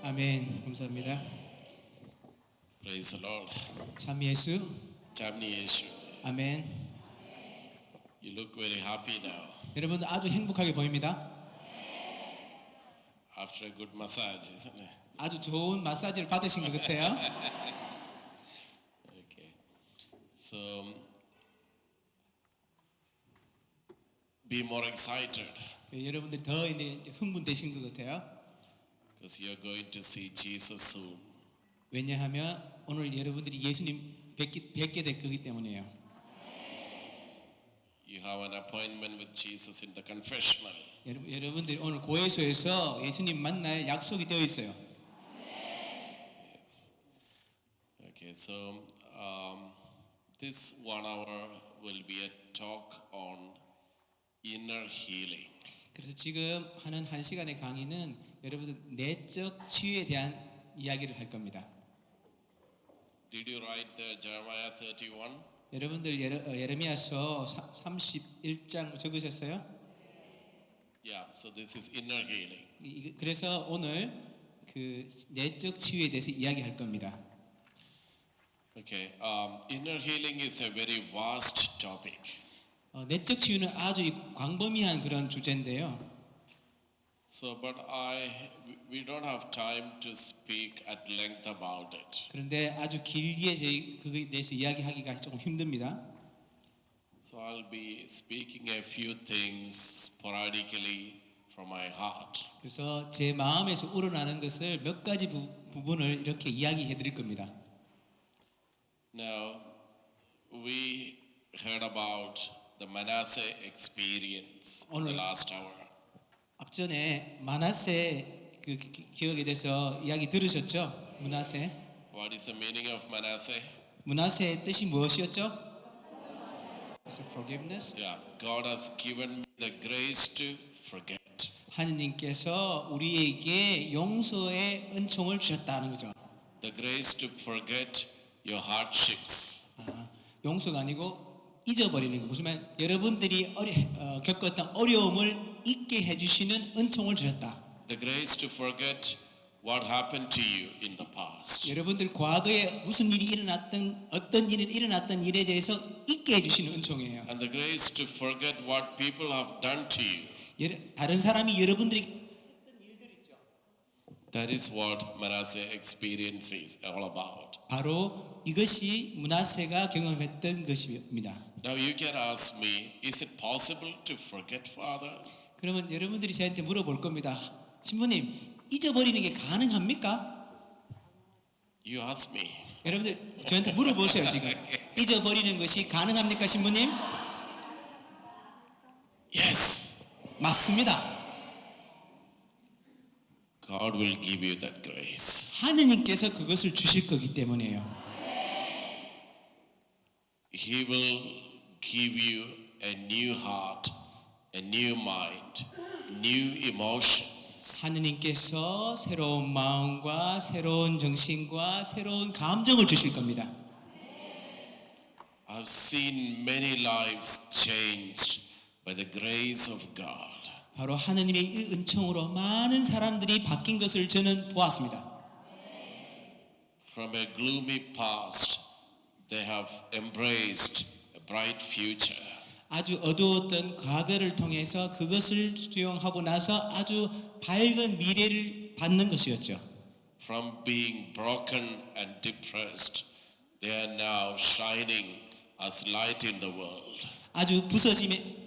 아멘. 감사합니다. Praise the Lord. 참 예수. Jamni Yeshu. 아멘. You look very happy now 여러분 아주 행복하게 보입니다. after a good massage, isn't it? 아주 좋은 마사지를 받으신 것 같아요. Okay. So be more excited 여러분들이 더 이제 흥분되신 것 같아요. because you are going to see Jesus soon. 왜냐하면 오늘 여러분들이 예수님 뵙게 될 거기 때문이에요. You have an appointment with Jesus in the confessional. 여러분들이 오늘 고해소에서 예수님 만날 약속이 되어 있어요. Okay, so this 1 hour will be a talk on inner healing. 그래서 지금 하는 1시간의 강의는 여러분들 내적 치유에 대한 이야기를 할 겁니다. Did you write the Jeremiah 31? 여러분들 예레미야서 31장 적으셨어요? Yeah, so this is inner healing. 그래서 오늘 그 내적 치유에 대해서 이야기할 겁니다. Okay, inner healing is a very vast topic. 내적 치유는 아주 광범위한 그런 주제인데요. So, but we don't have time to speak at length about it. 그런데 아주 길게 저희 그거에 대해서 이야기하기가 조금 힘듭니다. So I'll be speaking a few things sporadically from my heart. 그래서 제 마음에서 우러나는 것을 몇 가지 부분을 이렇게 이야기해 드릴 겁니다. Now, we heard about the Manasseh experience in the last hour. 앞전에 마나세 그 기억에 대해서 이야기 들으셨죠? 문하세. What is the meaning of Manasseh? 문하세의 뜻이 무엇이었죠? It's a forgiveness. Yeah, God has given me the grace to forget. 하느님께서 우리에게 용서의 은총을 주셨다는 거죠. The grace to forget your hardships. 용서가 아니고 잊어버리는 거. 무슨 말? 여러분들이 겪었던 어려움을 잊게 해주시는 은총을 주셨다. The grace to forget what happened to you in the past. 여러분들 과거에 무슨 일이 일어났던 어떤 일이 일어났던 일에 대해서 잊게 해주시는 은총이에요. And the grace to forget what people have done to you. 다른 사람이 여러분들에게 That is what Manasseh experience is all about. 바로 이것이 문하세가 경험했던 것입니다. Now you can ask me, is it possible to forget, Father? 그러면 여러분들이 저한테 물어볼 겁니다. 신부님, 잊어버리는 게 가능합니까? You ask me. 여러분들 저한테 물어보세요 지금. 잊어버리는 것이 가능합니까, 신부님? Yes. 맞습니다. God will give you that grace. 하느님께서 그것을 주실 거기 때문이에요. He will give you a new heart, a new mind, new emotions. 하느님께서 새로운 마음과 새로운 정신과 새로운 감정을 주실 겁니다. I've seen many lives changed by the grace of God. 바로 하느님의 이 은총으로 많은 사람들이 바뀐 것을 저는 보았습니다. From a gloomy past, they have embraced a bright future. 아주 어두웠던 과거를 통해서 그것을 수용하고 나서 아주 밝은 미래를 받는 것이었죠. From being broken and depressed, they are now shining as light in the world. 아주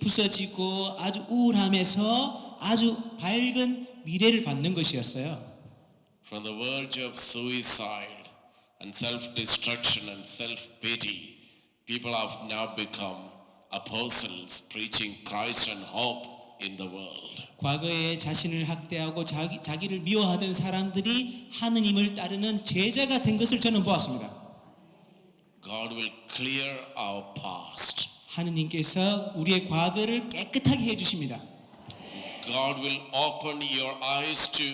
부서지고 아주 우울함에서 아주 밝은 미래를 받는 것이었어요. From the verge of suicide and self-destruction and self-pity, people have now become apostles preaching Christ and hope in the world. 과거에 자신을 학대하고 자기를 미워하던 사람들이 하느님을 따르는 제자가 된 것을 저는 보았습니다. God will clear our past. 하느님께서 우리의 과거를 깨끗하게 해주십니다. God will open your eyes to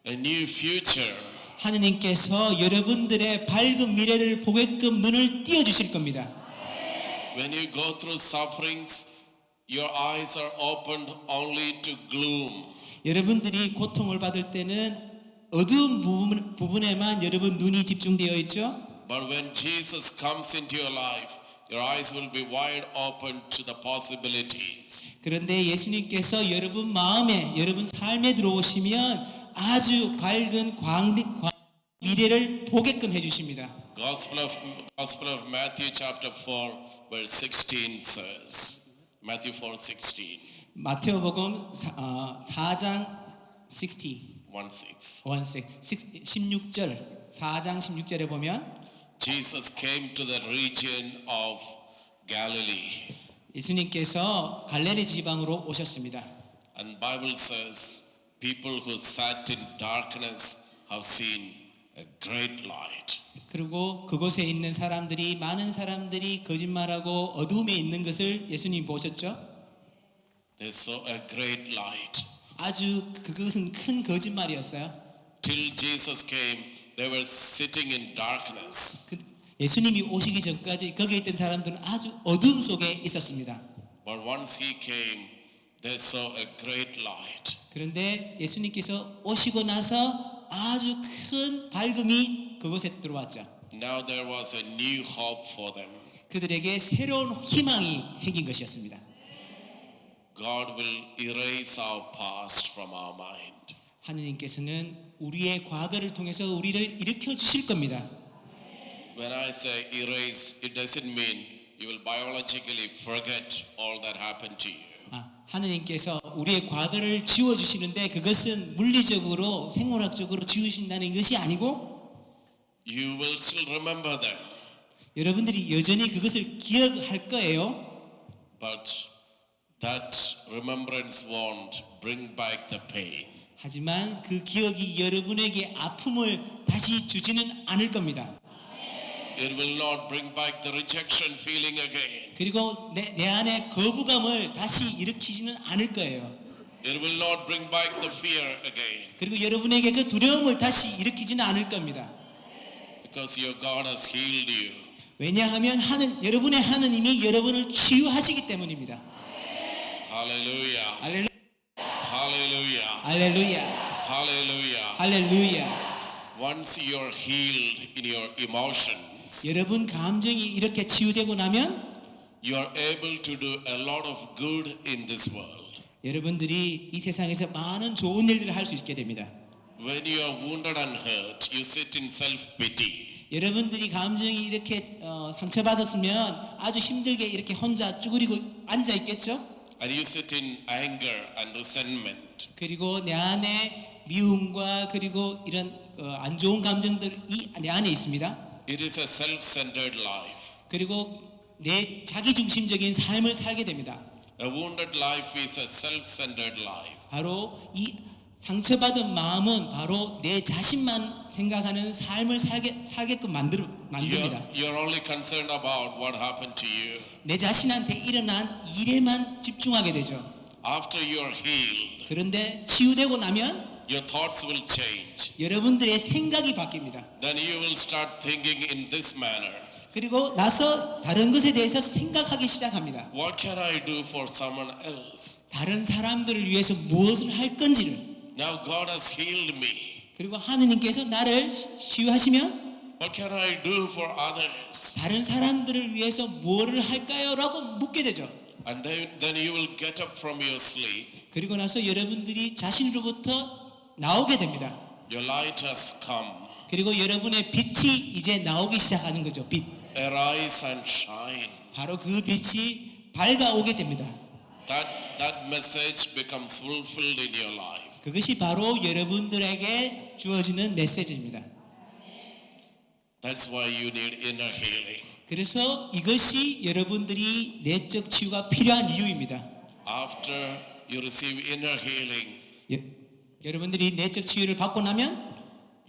a new future. 하느님께서 여러분들의 밝은 미래를 보게끔 눈을 띄워주실 겁니다. When you go through sufferings, your eyes are opened only to gloom. 여러분들이 고통을 받을 때는 어두운 부분에만 여러분 눈이 집중되어 있죠. But when Jesus comes into your life, your eyes will be wide open to the possibilities. 그런데 예수님께서 여러분 마음에, 여러분 삶에 들어오시면 아주 밝은 미래를 보게끔 해주십니다. Gospel of Matthew chapter 4 verse 16 says, Matthew 4:16, 마태오복음 4장 16. 16절 4장 16절에 보면 Jesus came to the region of Galilee, 예수님께서 갈릴리 지방으로 오셨습니다. and Bible says, people who sat in darkness have seen a great light. 그리고 그곳에 있는 사람들이 많은 사람들이 거짓말하고 어두움에 있는 것을 예수님 보셨죠. They saw a great light. 아주 그것은 큰 거짓말이었어요. Till Jesus came, they were sitting in darkness. 예수님이 오시기 전까지 거기에 있던 사람들은 아주 어둠 속에 있었습니다. But once he came, they saw a great light. 그런데 예수님께서 오시고 나서 아주 큰 밝음이 그곳에 들어왔죠. Now there was a new hope for them. 그들에게 새로운 희망이 생긴 것이었습니다. God will erase our past from our mind. 하느님께서는 우리의 과거를 통해서 우리를 일으켜 주실 겁니다. When I say erase, it doesn't mean you will biologically forget all that happened to you. 하느님께서 우리의 과거를 지워 주시는데 그것은 물리적으로 생물학적으로 지우신다는 것이 아니고 You will still remember them, 여러분들이 여전히 그것을 기억할 거예요. but that remembrance won't bring back the pain. 하지만 그 기억이 여러분에게 아픔을 다시 주지는 않을 겁니다. It will not bring back the rejection feeling again. 그리고 내 안에 거부감을 다시 일으키지는 않을 거예요. It will not bring back the fear again. 그리고 여러분에게 그 두려움을 다시 일으키지는 않을 겁니다. Because your God has healed you. 왜냐하면 여러분의 하느님이 여러분을 치유하시기 때문입니다. Hallelujah. 할렐루야. Hallelujah. 할렐루야. Hallelujah. 할렐루야. Once you're healed in your emotions, 여러분 감정이 이렇게 치유되고 나면 you're able to do a lot of good in this world. 여러분들이 이 세상에서 많은 좋은 일들을 할 수 있게 됩니다. When you are wounded and hurt, you sit in self-pity. 여러분들이 감정이 이렇게 상처받았으면 아주 힘들게 이렇게 혼자 쭈그리고 앉아 있겠죠? And you sit in anger and resentment. 그리고 내 안에 미움과 그리고 이런 안 좋은 감정들이 내 안에 있습니다. It is a self-centered life. 그리고 내 자기중심적인 삶을 살게 됩니다. A wounded life is a self-centered life. 바로 이 상처받은 마음은 바로 내 자신만 생각하는 삶을 살게끔 만듭니다. You're only concerned about what happened to you. 내 자신한테 일어난 일에만 집중하게 되죠. After you're healed, 그런데 치유되고 나면 your thoughts will change. 여러분들의 생각이 바뀝니다. Then you will start thinking in this manner. 그리고 나서 다른 것에 대해서 생각하기 시작합니다. What can I do for someone else? 다른 사람들을 위해서 무엇을 할 건지를. Now God has healed me. 그리고 하느님께서 나를 치유하시면 What can I do for others? 다른 사람들을 위해서 뭐를 할까요? 라고 묻게 되죠. And then you will get up from your sleep. 그리고 나서 여러분들이 자신으로부터 나오게 됩니다. Your light has come. 그리고 여러분의 빛이 이제 나오기 시작하는 거죠. 빛. Arise and shine. 바로 그 빛이 밝아오게 됩니다. That message becomes fulfilled in your life. 그것이 바로 여러분들에게 주어지는 메시지입니다. That's why you need inner healing. 그래서 이것이 여러분들이 내적 치유가 필요한 이유입니다. After you receive inner healing, 여러분들이 내적 치유를 받고 나면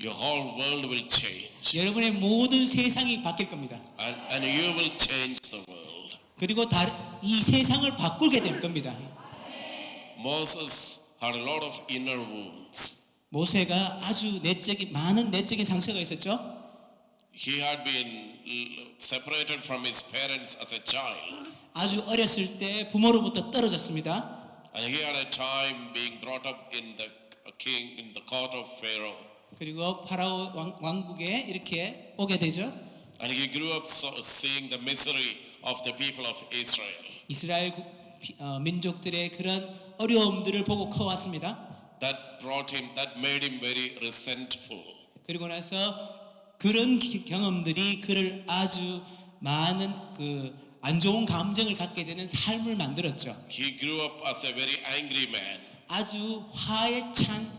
your whole world will change. 여러분의 모든 세상이 바뀔 겁니다. And you will change the world. 그리고 이 세상을 바꾸게 될 겁니다. Moses had a lot of inner wounds. 모세가 아주 많은 내적인 상처가 있었죠. He had been separated from his parents as a child. 아주 어렸을 때 부모로부터 떨어졌습니다. And he had a time being brought up in the court of Pharaoh. 그리고 파라오 왕국에 이렇게 오게 되죠. And he grew up seeing the misery of the people of Israel. 이스라엘 민족들의 그런 어려움들을 보고 커왔습니다. That made him very resentful. 그리고 나서 그런 경험들이 그를 아주 많은 그 안 좋은 감정을 갖게 되는 삶을 만들었죠. He grew up as a very angry man. 아주 화에 찬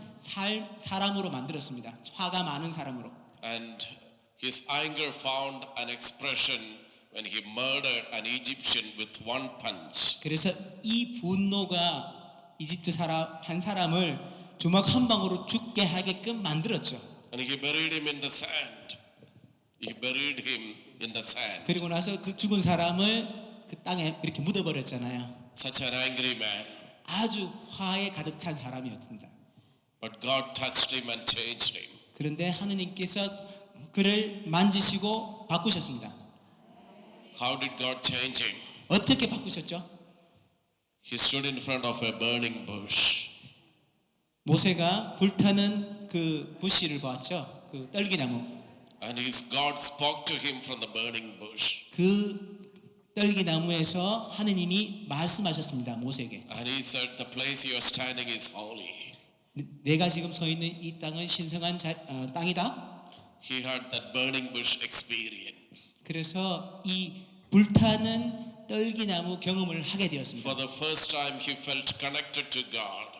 사람으로 만들었습니다. 화가 많은 사람으로. And his anger found an expression when he murdered an Egyptian with one punch. 그래서 이 분노가 이집트 한 사람을 주먹 한 방으로 죽게 하게끔 만들었죠. And he buried him in the sand. He buried him in the sand. 그리고 나서 그 죽은 사람을 그 땅에 이렇게 묻어버렸잖아요. Such an angry man. 아주 화에 가득 찬 사람이었습니다. But God touched him and changed him. 그런데 하느님께서 그를 만지시고 바꾸셨습니다. How did God change him? 어떻게 바꾸셨죠? He stood in front of a burning bush. 모세가 불타는 그 부시를 보았죠. 그 떨기나무. And God spoke to him from the burning bush. 그 떨기나무에서 하느님이 말씀하셨습니다. 모세에게. And he said, the place you are standing is holy. 내가 지금 서 있는 이 땅은 신성한 땅이다. He had that burning bush experience. 그래서 이 불타는 떨기나무 경험을 하게 되었습니다. For the first time he felt connected to God.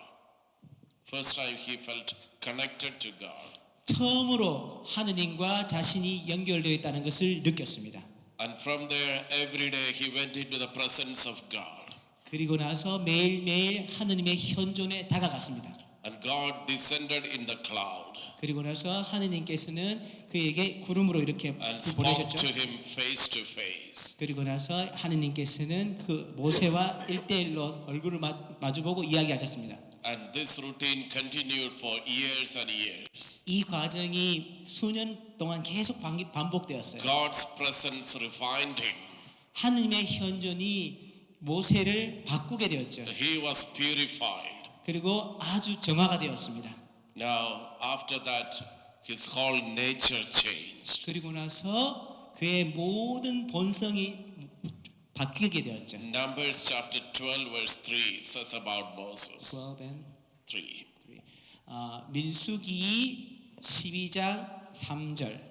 First time he felt connected to God. 처음으로 하느님과 자신이 연결되어 있다는 것을 느꼈습니다. And from there every day he went into the presence of God. 그리고 나서 매일매일 하느님의 현존에 다가갔습니다. And God descended in the cloud. 그리고 나서 하느님께서는 그에게 구름으로 이렇게 And spoke 보내셨죠. to him face to face. 그리고 나서 하느님께서는 그 모세와 1대1로 얼굴을 마주보고 이야기하셨습니다. And this routine continued for years and years. 이 과정이 수년 동안 계속 반복되었어요. God's presence refined him. 하느님의 현존이 모세를 바꾸게 되었죠. He was purified. 그리고 아주 정화가 되었습니다. Now, after that, his whole nature changed. 그리고 나서 그의 모든 본성이 바뀌게 되었죠. Numbers chapter 12 verse 3 says about Moses. 12 and 3. 민수기 12장 3절.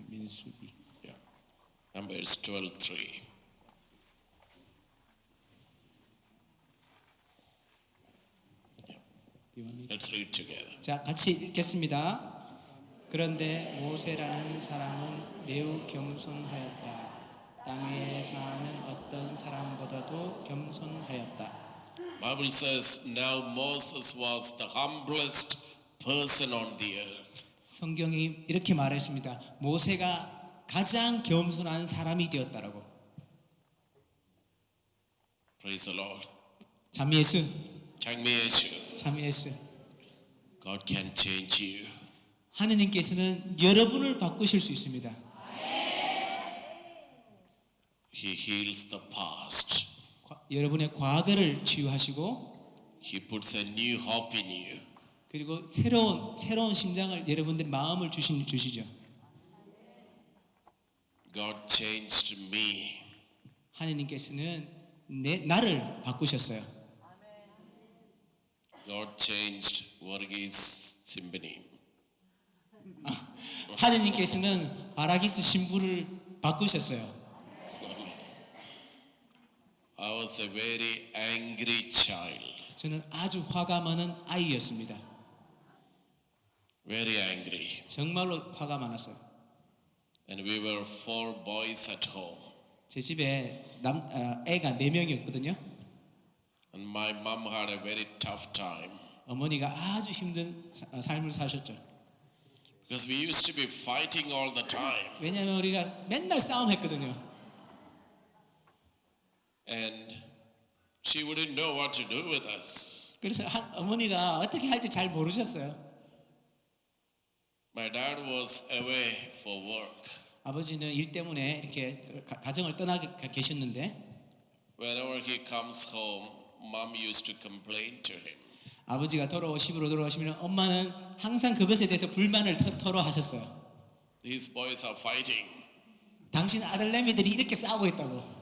민수기. Yeah. Numbers 12:3. Let's read together. 자, 같이 읽겠습니다. 그런데 모세라는 사람은 매우 겸손하였다. 땅 위에 사는 어떤 사람보다도 겸손하였다. Bible says now Moses was the humblest person on the earth. 성경이 이렇게 말했습니다. 모세가 가장 겸손한 사람이 되었다라고. Praise the Lord. 찬미 예수. 장미 예수. 찬미 예수. God can change you. 하느님께서는 여러분을 바꾸실 수 있습니다. He heals the past. 여러분의 과거를 치유하시고 He puts a new hope in you. 그리고 새로운 심장을 여러분들 마음을 주시죠. God changed me. 하느님께서는 나를 바꾸셨어요. God changed Varghese Simbani. 하느님께서는 바라기스 신부를 바꾸셨어요. I was a very angry child. 저는 아주 화가 많은 아이였습니다. Very angry. 정말로 화가 많았어요. And we were 4 boys at home. 제 집에 애가 4명이었거든요. And my mom had a very tough time. 어머니가 아주 힘든 삶을 사셨죠. Because we used to be fighting all the time. 왜냐하면 우리가 맨날 싸움했거든요. And she wouldn't know what to do with us. 그래서 어머니가 어떻게 할지 잘 모르셨어요. My dad was away for work. 아버지는 일 때문에 이렇게 가정을 떠나 계셨는데 whenever he comes home, mom used to complain to him. 아버지가 집으로 돌아오시면 엄마는 항상 그것에 대해서 불만을 토로하셨어요. These boys are fighting, 당신 아들내미들이 이렇게 싸우고 있다고.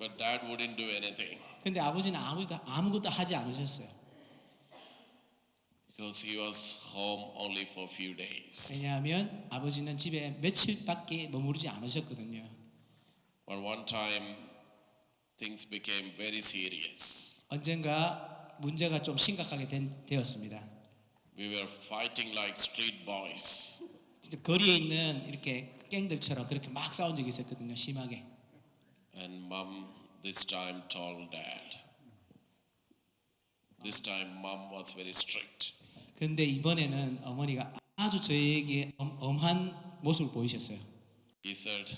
but dad wouldn't do anything 근데 아버지는 아무것도 하지 않으셨어요. because he was home only for a few days. 왜냐하면 아버지는 집에 며칠밖에 머무르지 않으셨거든요. But one time, things became very serious. 언젠가 문제가 좀 심각하게 되었습니다. We were fighting like street boys. 진짜 거리에 있는 이렇게 갱들처럼 그렇게 막 싸운 적이 있었거든요. 심하게. And mom this time told dad. This time mom was very strict. 그런데 이번에는 어머니가 아주 저희에게 엄한 모습을 보이셨어요. He said,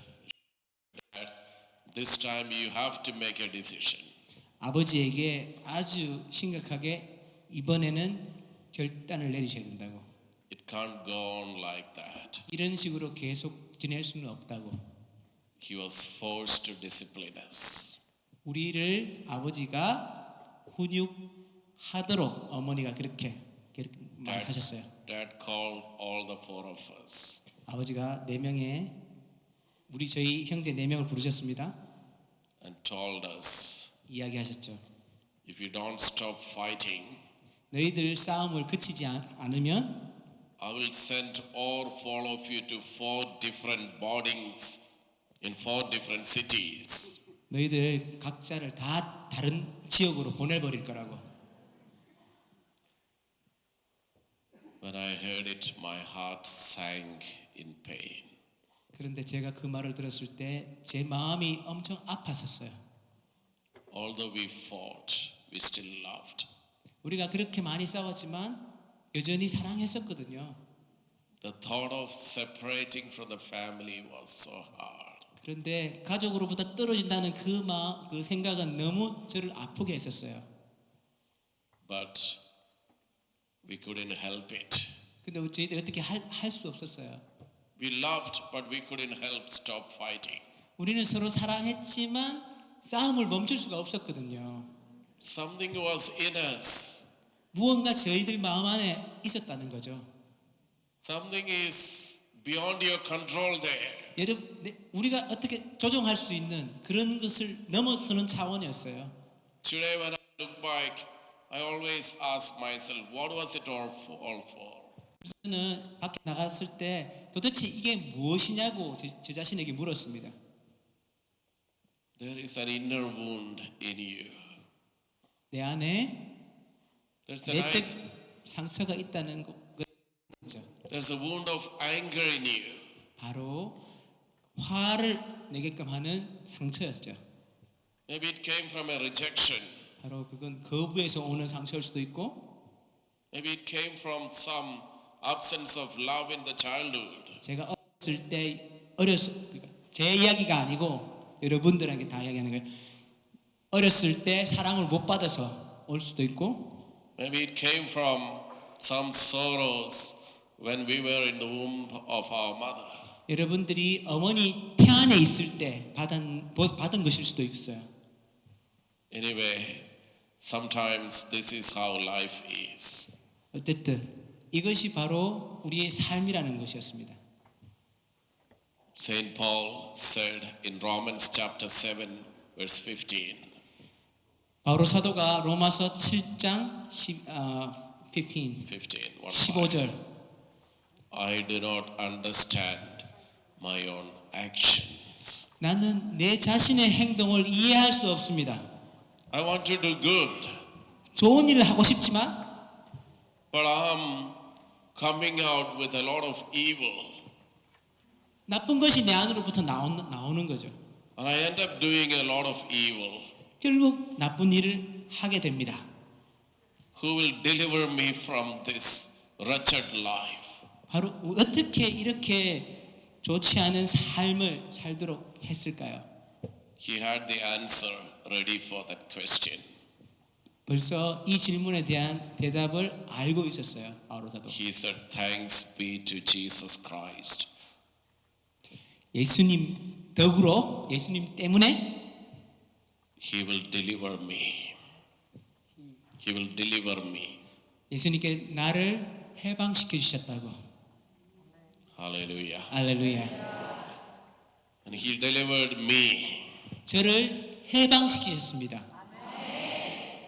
Dad, this time you have to make a decision. 아버지에게 아주 심각하게 이번에는 결단을 내리셔야 된다고. It can't go on like that. 이런 식으로 계속 지낼 수는 없다고. He was forced to discipline us. 우리를 아버지가 훈육하도록 어머니가 그렇게 말하셨어요. Dad called all the four of us. 아버지가 저희 형제 4명을 부르셨습니다. And told us, 이야기하셨죠. if you don't stop fighting, 너희들 싸움을 그치지 않으면 I will send all four of you to 4 different boardings in 4 different cities. 너희들 각자를 다 다른 지역으로 보내버릴 거라고. When I heard it, my heart sank in pain. 그런데 제가 그 말을 들었을 때 제 마음이 엄청 아팠었어요. Although we fought, we still loved. 우리가 그렇게 많이 싸웠지만 여전히 사랑했었거든요. The thought of separating from the family was so hard. 그런데 가족으로부터 떨어진다는 그 생각은 너무 저를 아프게 했었어요. But we couldn't help it. 근데 저희들이 어떻게 할 수 없었어요. We loved, but we couldn't help stop fighting. 우리는 서로 사랑했지만 싸움을 멈출 수가 없었거든요. Something was in us. 무언가 저희들 마음 안에 있었다는 거죠. Something is beyond your control there. 여러분, 우리가 어떻게 조정할 수 있는 그런 것을 넘어서는 차원이었어요. Today when I look back, I always ask myself, what was it all for? 저는 밖에 나갔을 때 도대체 이게 무엇이냐고 제 자신에게 물었습니다. There is an inner wound in you. 내 안에 There's an 내적 상처가 있다는 거죠. There's a wound of anger in you. 바로 화를 내게끔 하는 상처였죠. Maybe it came from a rejection. 바로 그건 거부에서 오는 상처일 수도 있고, Maybe it came from some absence of love in the childhood. 제가 어렸을 때 그러니까 제 이야기가 아니고 여러분들에게 다 이야기하는 거예요. 어렸을 때 사랑을 못 받아서 올 수도 있고, Maybe it came from some sorrows when we were in the womb of our mother. 여러분들이 어머니 태 안에 있을 때 받은 것일 수도 있어요. Anyway, sometimes this is how life is. 어쨌든 이것이 바로 우리의 삶이라는 것이었습니다. Saint Paul said in Romans chapter 7 verse 15. 바로 사도가 로마서 7장 15 15절 I do not understand my own actions. 나는 내 자신의 행동을 이해할 수 없습니다. I want to do good, 좋은 일을 하고 싶지만 but I'm coming out with a lot of evil. 나쁜 것이 내 안으로부터 나오는 거죠. And I end up doing a lot of evil. 결국 나쁜 일을 하게 됩니다. Who will deliver me from this wretched life? 바로 어떻게 이렇게 좋지 않은 삶을 살도록 했을까요? He had the answer ready for that question. 벌써 이 질문에 대한 대답을 알고 있었어요. 바로 사도. He said, "Thanks be to Jesus Christ, 예수님 덕으로 예수님 때문에 He will deliver me. He will deliver me. 예수님께 나를 해방시켜 주셨다고. Hallelujah. 할렐루야. And He delivered me. 저를 해방시키셨습니다.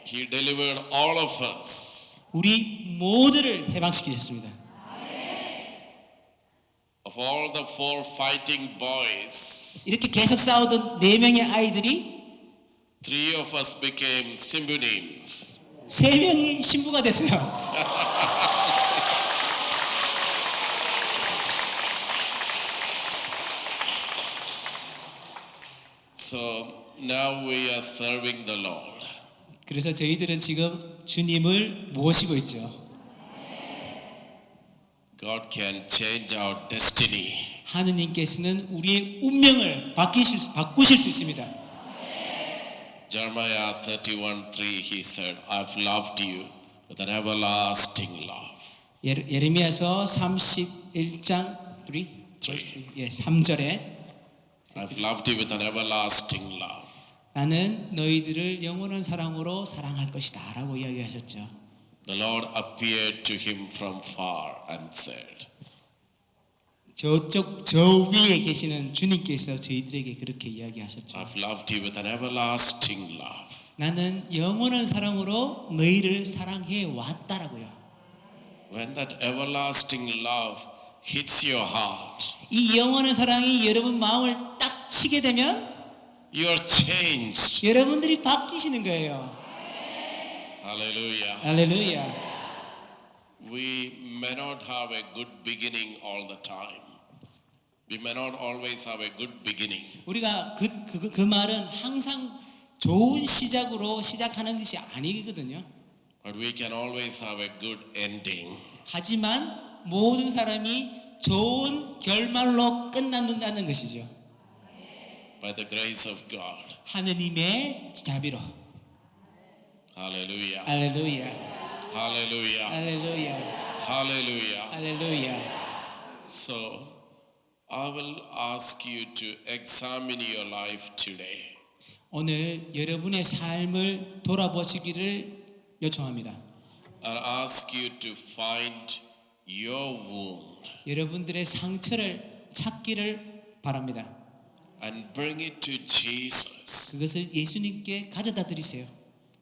He delivered all of us 우리 모두를 해방시키셨습니다. of all the four fighting boys. 이렇게 계속 싸우던 네 명의 아이들이 Three of us became Simbunim. 세 명이 신부가 됐어요. So now we are serving the Lord. 그래서 저희들은 지금 주님을 모시고 있죠. God can change our destiny. 하느님께서는 우리의 운명을 바꾸실 수 있습니다. Jeremiah 31:3 he said, I've loved you with an everlasting love. 예레미야서 31장 3절에 I've loved you with an everlasting love. 나는 너희들을 영원한 사랑으로 사랑할 것이다 라고 이야기하셨죠. The Lord appeared to him from far and said, 저 위에 계시는 주님께서 저희들에게 그렇게 이야기하셨죠. I've loved you with an everlasting love. 나는 영원한 사랑으로 너희를 사랑해 왔다라고요. When that everlasting love hits your heart, 이 영원한 사랑이 여러분 마음을 딱 치게 되면 you are changed. 여러분들이 바뀌시는 거예요. Hallelujah. 할렐루야. We may not have a good beginning all the time. We may not always have a good beginning. 우리가 그 말은 항상 좋은 시작으로 시작하는 것이 아니거든요. But we can always have a good ending. 하지만 모든 사람이 좋은 결말로 끝난다는 것이죠. By the grace of God. 하느님의 자비로. Hallelujah. 할렐루야. Hallelujah. 할렐루야. Hallelujah. 할렐루야. So, I will ask you to examine your life today. 오늘 여러분의 삶을 돌아보시기를 요청합니다. And ask you to find your wound 여러분들의 상처를 찾기를 바랍니다. and bring it to Jesus. 그것을 예수님께 가져다 드리세요.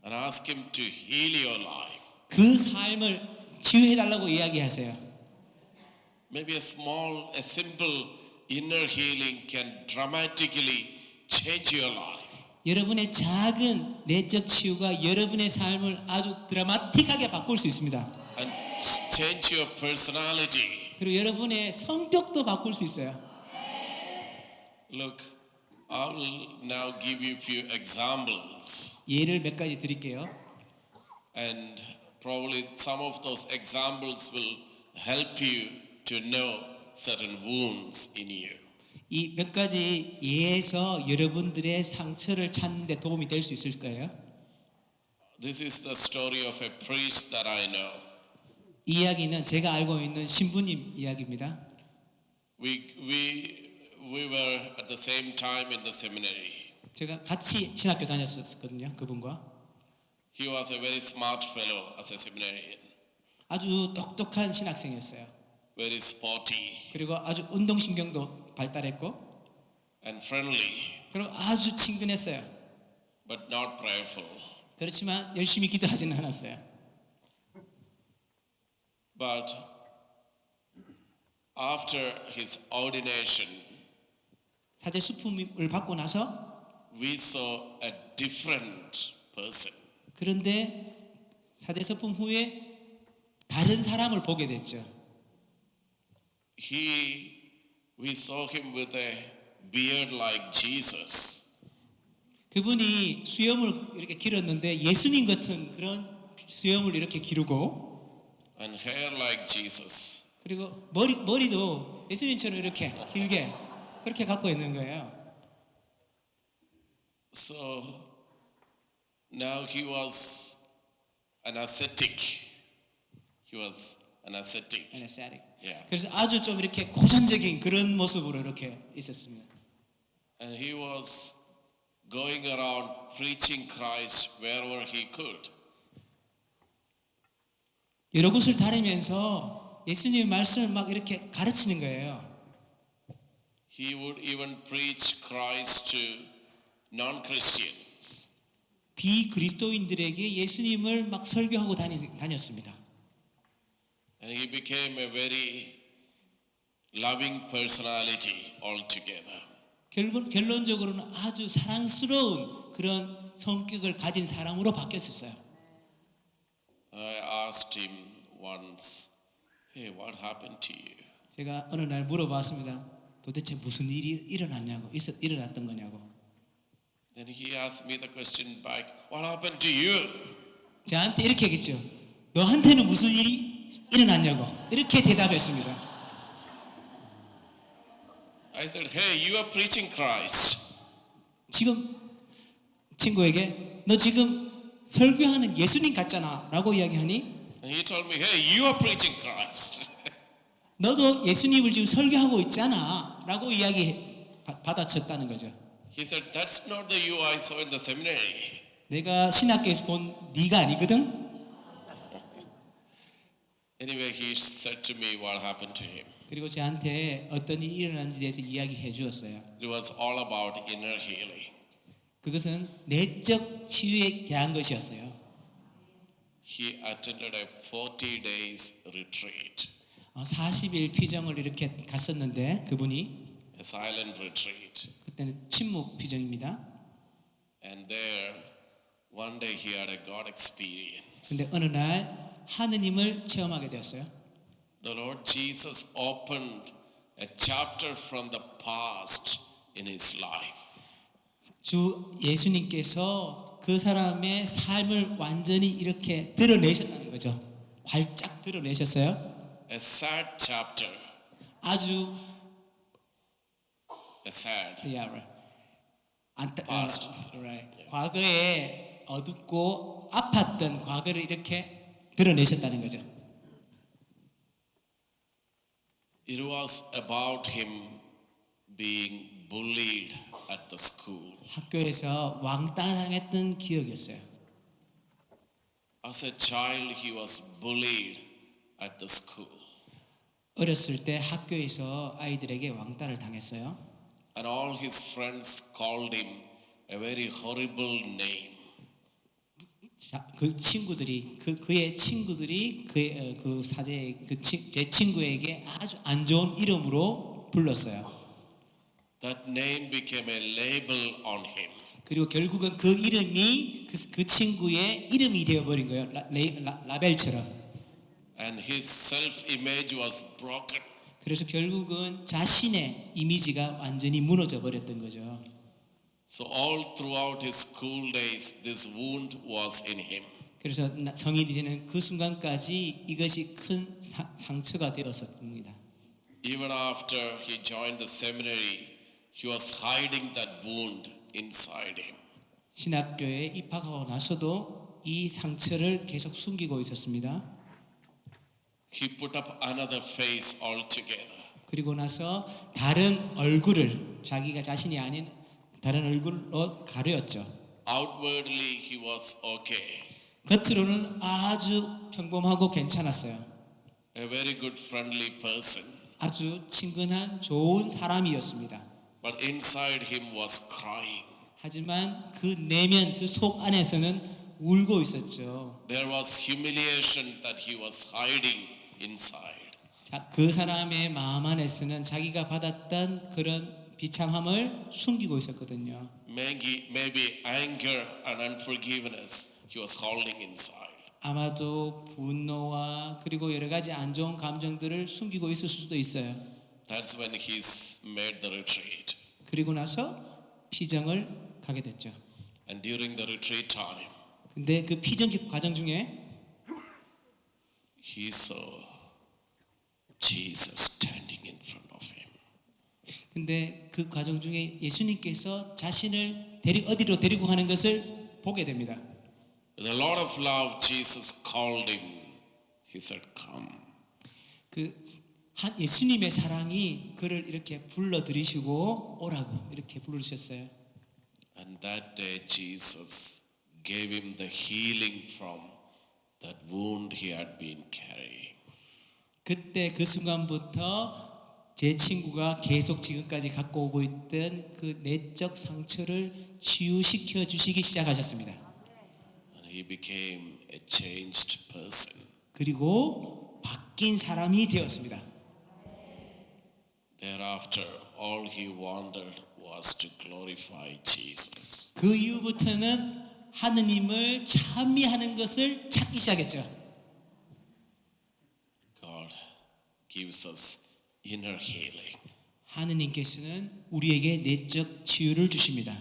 And ask Him to heal your life. 그 삶을 치유해 달라고 이야기하세요. Maybe a simple inner healing can dramatically change your life. 여러분의 작은 내적 치유가 여러분의 삶을 아주 드라마틱하게 바꿀 수 있습니다. And change your personality. 그리고 여러분의 성격도 바꿀 수 있어요. Look, I will now give you a few examples. 예를 몇 가지 드릴게요. And probably some of those examples will help you to know certain wounds in you. 이 몇 가지 예에서 여러분들의 상처를 찾는 데 도움이 될 수 있을 거예요. This is the story of a priest that I know. 이 이야기는 제가 알고 있는 신부님 이야기입니다. We were at the same time in the seminary. 제가 같이 신학교 다녔었거든요. 그분과. He was a very smart fellow as a seminarian, 아주 똑똑한 신학생이었어요. very sporty 그리고 아주 운동신경도 발달했고 and friendly, 그리고 아주 친근했어요. but not prayerful. 그렇지만 열심히 기도하지는 않았어요. But after his ordination, 사제 수품을 받고 나서 we saw a different person. 그런데 사제 수품 후에 다른 사람을 보게 됐죠. We saw him with a beard like Jesus. 그분이 수염을 이렇게 길었는데 예수님 같은 그런 수염을 이렇게 기르고 And hair like Jesus. 그리고 머리도 예수님처럼 이렇게 길게 그렇게 갖고 있는 거예요. So now he was an ascetic. He was an ascetic. anesthetic. Yeah. 그래서 아주 좀 이렇게 고전적인 그런 모습으로 이렇게 있었습니다. And he was going around preaching Christ wherever he could. 여러 곳을 다니면서 예수님의 말씀을 막 이렇게 가르치는 거예요. He would even preach Christ to non-Christians. 비그리스도인들에게 예수님을 막 설교하고 다녔습니다. And he became a very loving personality altogether. 결론적으로는 아주 사랑스러운 그런 성격을 가진 사람으로 바뀌었어요. I asked him once, hey, what happened to you? 제가 어느 날 물어봤습니다. 도대체 무슨 일이 일어났던 거냐고. Then he asked me the question back, what happened to you? 저한테 이렇게 했겠죠. 너한테는 무슨 일이 일어났냐고. 이렇게 대답했습니다. I said, hey, you are preaching Christ. 지금 친구에게 너 지금 설교하는 예수님 같잖아 라고 이야기하니 And he told me, hey, you are preaching Christ. 너도 예수님을 지금 설교하고 있잖아 라고 이야기 받아쳤다는 거죠. He said, that's not the you I saw in the seminary. 내가 신학교에서 본 네가 아니거든. Anyway, he said to me what happened to him. 그리고 저한테 어떤 일이 일어났는지에 대해서 이야기해 주었어요. It was all about inner healing. 그것은 내적 치유에 대한 것이었어요. He attended a 40 days retreat, 40일 피정을 이렇게 갔었는데 그분이 a silent retreat. 그때는 침묵 피정입니다. And there, one day he had a God experience. 근데 어느 날 하느님을 체험하게 되었어요. The Lord Jesus opened a chapter from the past in his life. 주 예수님께서 그 사람의 삶을 완전히 이렇게 드러내셨다는 거죠. 활짝 드러내셨어요. A sad chapter, 아주 a sad past. 과거에 어둡고 아팠던 과거를 이렇게 드러내셨다는 거죠. It was about him being bullied at the school. 학교에서 왕따당했던 기억이었어요. As a child, he was bullied at the school. 어렸을 때 학교에서 아이들에게 왕따를 당했어요. And all his friends called him a very horrible name. 자, 그 친구들이 그의 친구들이 제 친구에게 아주 안 좋은 이름으로 불렀어요. That name became a label on him. 그리고 결국은 그 이름이 그 친구의 이름이 되어버린 거예요. 라벨처럼. And his self-image was broken. 그래서 결국은 자신의 이미지가 완전히 무너져 버렸던 거죠. So all throughout his school days, this wound was in him. 그래서 성인이 되는 그 순간까지 이것이 큰 상처가 되었습니다. Even after he joined the seminary, he was hiding that wound inside him. 신학교에 입학하고 나서도 이 상처를 계속 숨기고 있었습니다. He put up another face altogether. 그리고 나서 다른 얼굴을 자기가 자신이 아닌 다른 얼굴로 가렸죠. Outwardly, he was okay. 겉으로는 아주 평범하고 괜찮았어요. A very good, friendly person. 아주 친근한 좋은 사람이었습니다. But inside him was crying. 하지만 그 내면 그 속 안에서는 울고 있었죠. There was humiliation that he was hiding inside. 자, 그 사람의 마음 안에서는 자기가 받았던 그런 비참함을 숨기고 있었거든요. Maybe anger and unforgiveness he was holding inside. 아마도 분노와 그리고 여러 가지 안 좋은 감정들을 숨기고 있을 수도 있어요. That's when he's made the retreat. 그리고 나서 피정을 가게 됐죠. And during the retreat time, 근데 그 피정 과정 중에 he saw Jesus standing in front of him. 근데 그 과정 중에 예수님께서 자신을 어디로 데리고 가는 것을 보게 됩니다. With a lot of love, Jesus called him. He said, "Come." 그 예수님의 사랑이 그를 이렇게 불러들이시고 오라고 이렇게 부르셨어요. And that day Jesus gave him the healing from that wound he had been carrying. 그때 그 순간부터 제 친구가 계속 지금까지 갖고 오고 있던 그 내적 상처를 치유시켜 주시기 시작하셨습니다. And he became a changed person. 그리고 바뀐 사람이 되었습니다. Thereafter, all he wanted was to glorify Jesus. 그 이후부터는 하느님을 찬미하는 것을 찾기 시작했죠. God gives us inner healing. 하느님께서는 우리에게 내적 치유를 주십니다.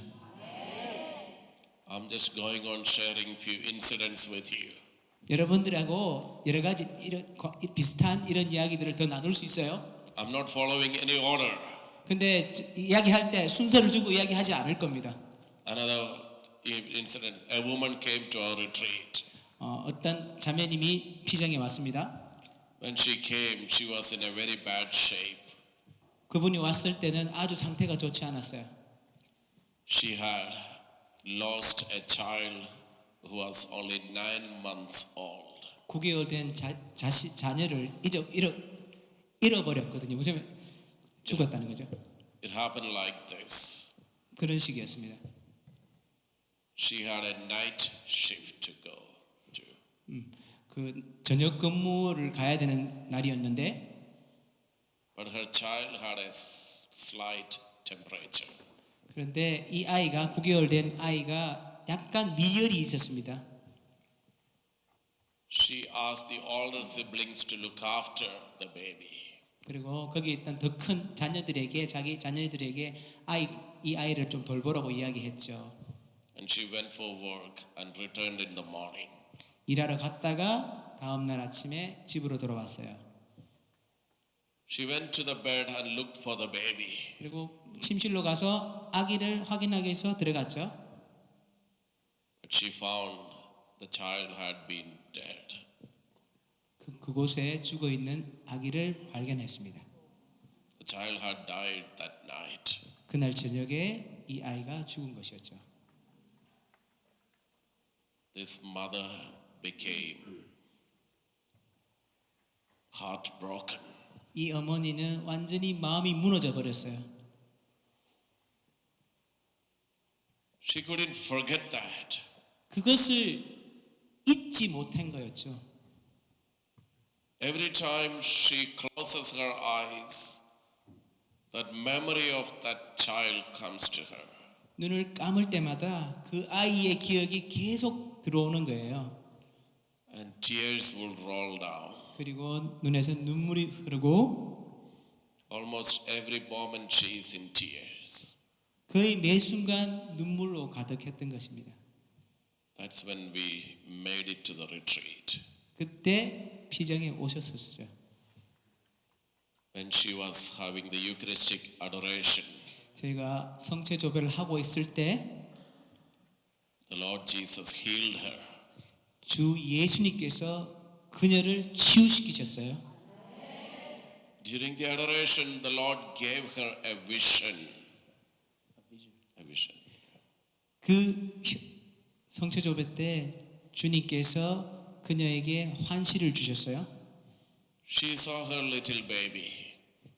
I'm just going on sharing few incidents with you. 여러분들하고 여러 가지 비슷한 이런 이야기들을 더 나눌 수 있어요. I'm not following any order. 근데 이야기할 때 순서를 두고 이야기하지 않을 겁니다. Another incident, a woman came to our retreat. 어떤 자매님이 피정에 왔습니다. When she came, she was in a very bad shape. 그분이 왔을 때는 아주 상태가 좋지 않았어요. She had lost a child who was only 9 months old. 9개월 된 자녀를 잃어버렸거든요. 무슨 죽었다는 거죠. It happened like this. 그런 식이었습니다. She had a night shift to go to. 그 저녁 근무를 가야 되는 날이었는데 But her child had a slight temperature. 그런데 이 아이가 9개월 된 아이가 약간 미열이 있었습니다. She asked the older siblings to look after the baby. 그리고 거기 있던 더 큰 자녀들에게 자기 자녀들에게 이 아이를 좀 돌보라고 이야기했죠. And she went for work and returned in the morning. 일하러 갔다가 다음 날 아침에 집으로 돌아왔어요. She went to the bed and looked for the baby. 그리고 침실로 가서 아기를 확인하기 위해서 들어갔죠. But she found the child had been dead. 그곳에 죽어 있는 아기를 발견했습니다. The child had died that night. 그날 저녁에 이 아이가 죽은 것이었죠. This mother became heartbroken. 이 어머니는 완전히 마음이 무너져 버렸어요. She couldn't forget that. 그것을 잊지 못한 거였죠. Every time she closes her eyes, that memory of that child comes to her. 눈을 감을 때마다 그 아이의 기억이 계속 들어오는 거예요. And tears will roll down. 그리고 눈에서 눈물이 흐르고 Almost every moment she is in tears. 거의 매 순간 눈물로 가득했던 것입니다. That's when we made it to the retreat. 그때 피정에 오셨었어요. When she was having the Eucharistic adoration, 저희가 성체 조배를 하고 있을 때 the Lord Jesus healed her. 주 예수님께서 그녀를 치유시키셨어요. During the adoration, the Lord gave her a vision. A vision. 그 성체 조배 때 주님께서 그녀에게 환시를 주셨어요. She saw her little baby.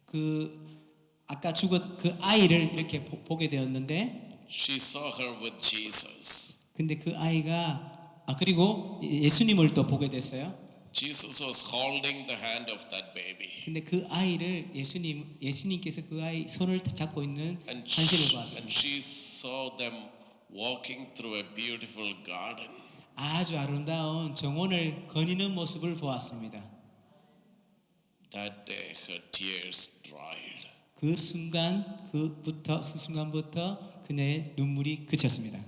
그 아까 죽었 그 아이를 이렇게 보게 되었는데, She saw her with Jesus. 근데 그 아이가 그리고 예수님을 또 보게 됐어요. Jesus was holding the hand of that baby. 근데 그 아이를 예수님께서 그 아이 손을 잡고 있는 And 환시를 보았어요. she saw them walking through a beautiful garden. 아주 아름다운 정원을 거니는 모습을 보았습니다. That day her tears dried. 그 순간부터 그녀의 눈물이 그쳤습니다.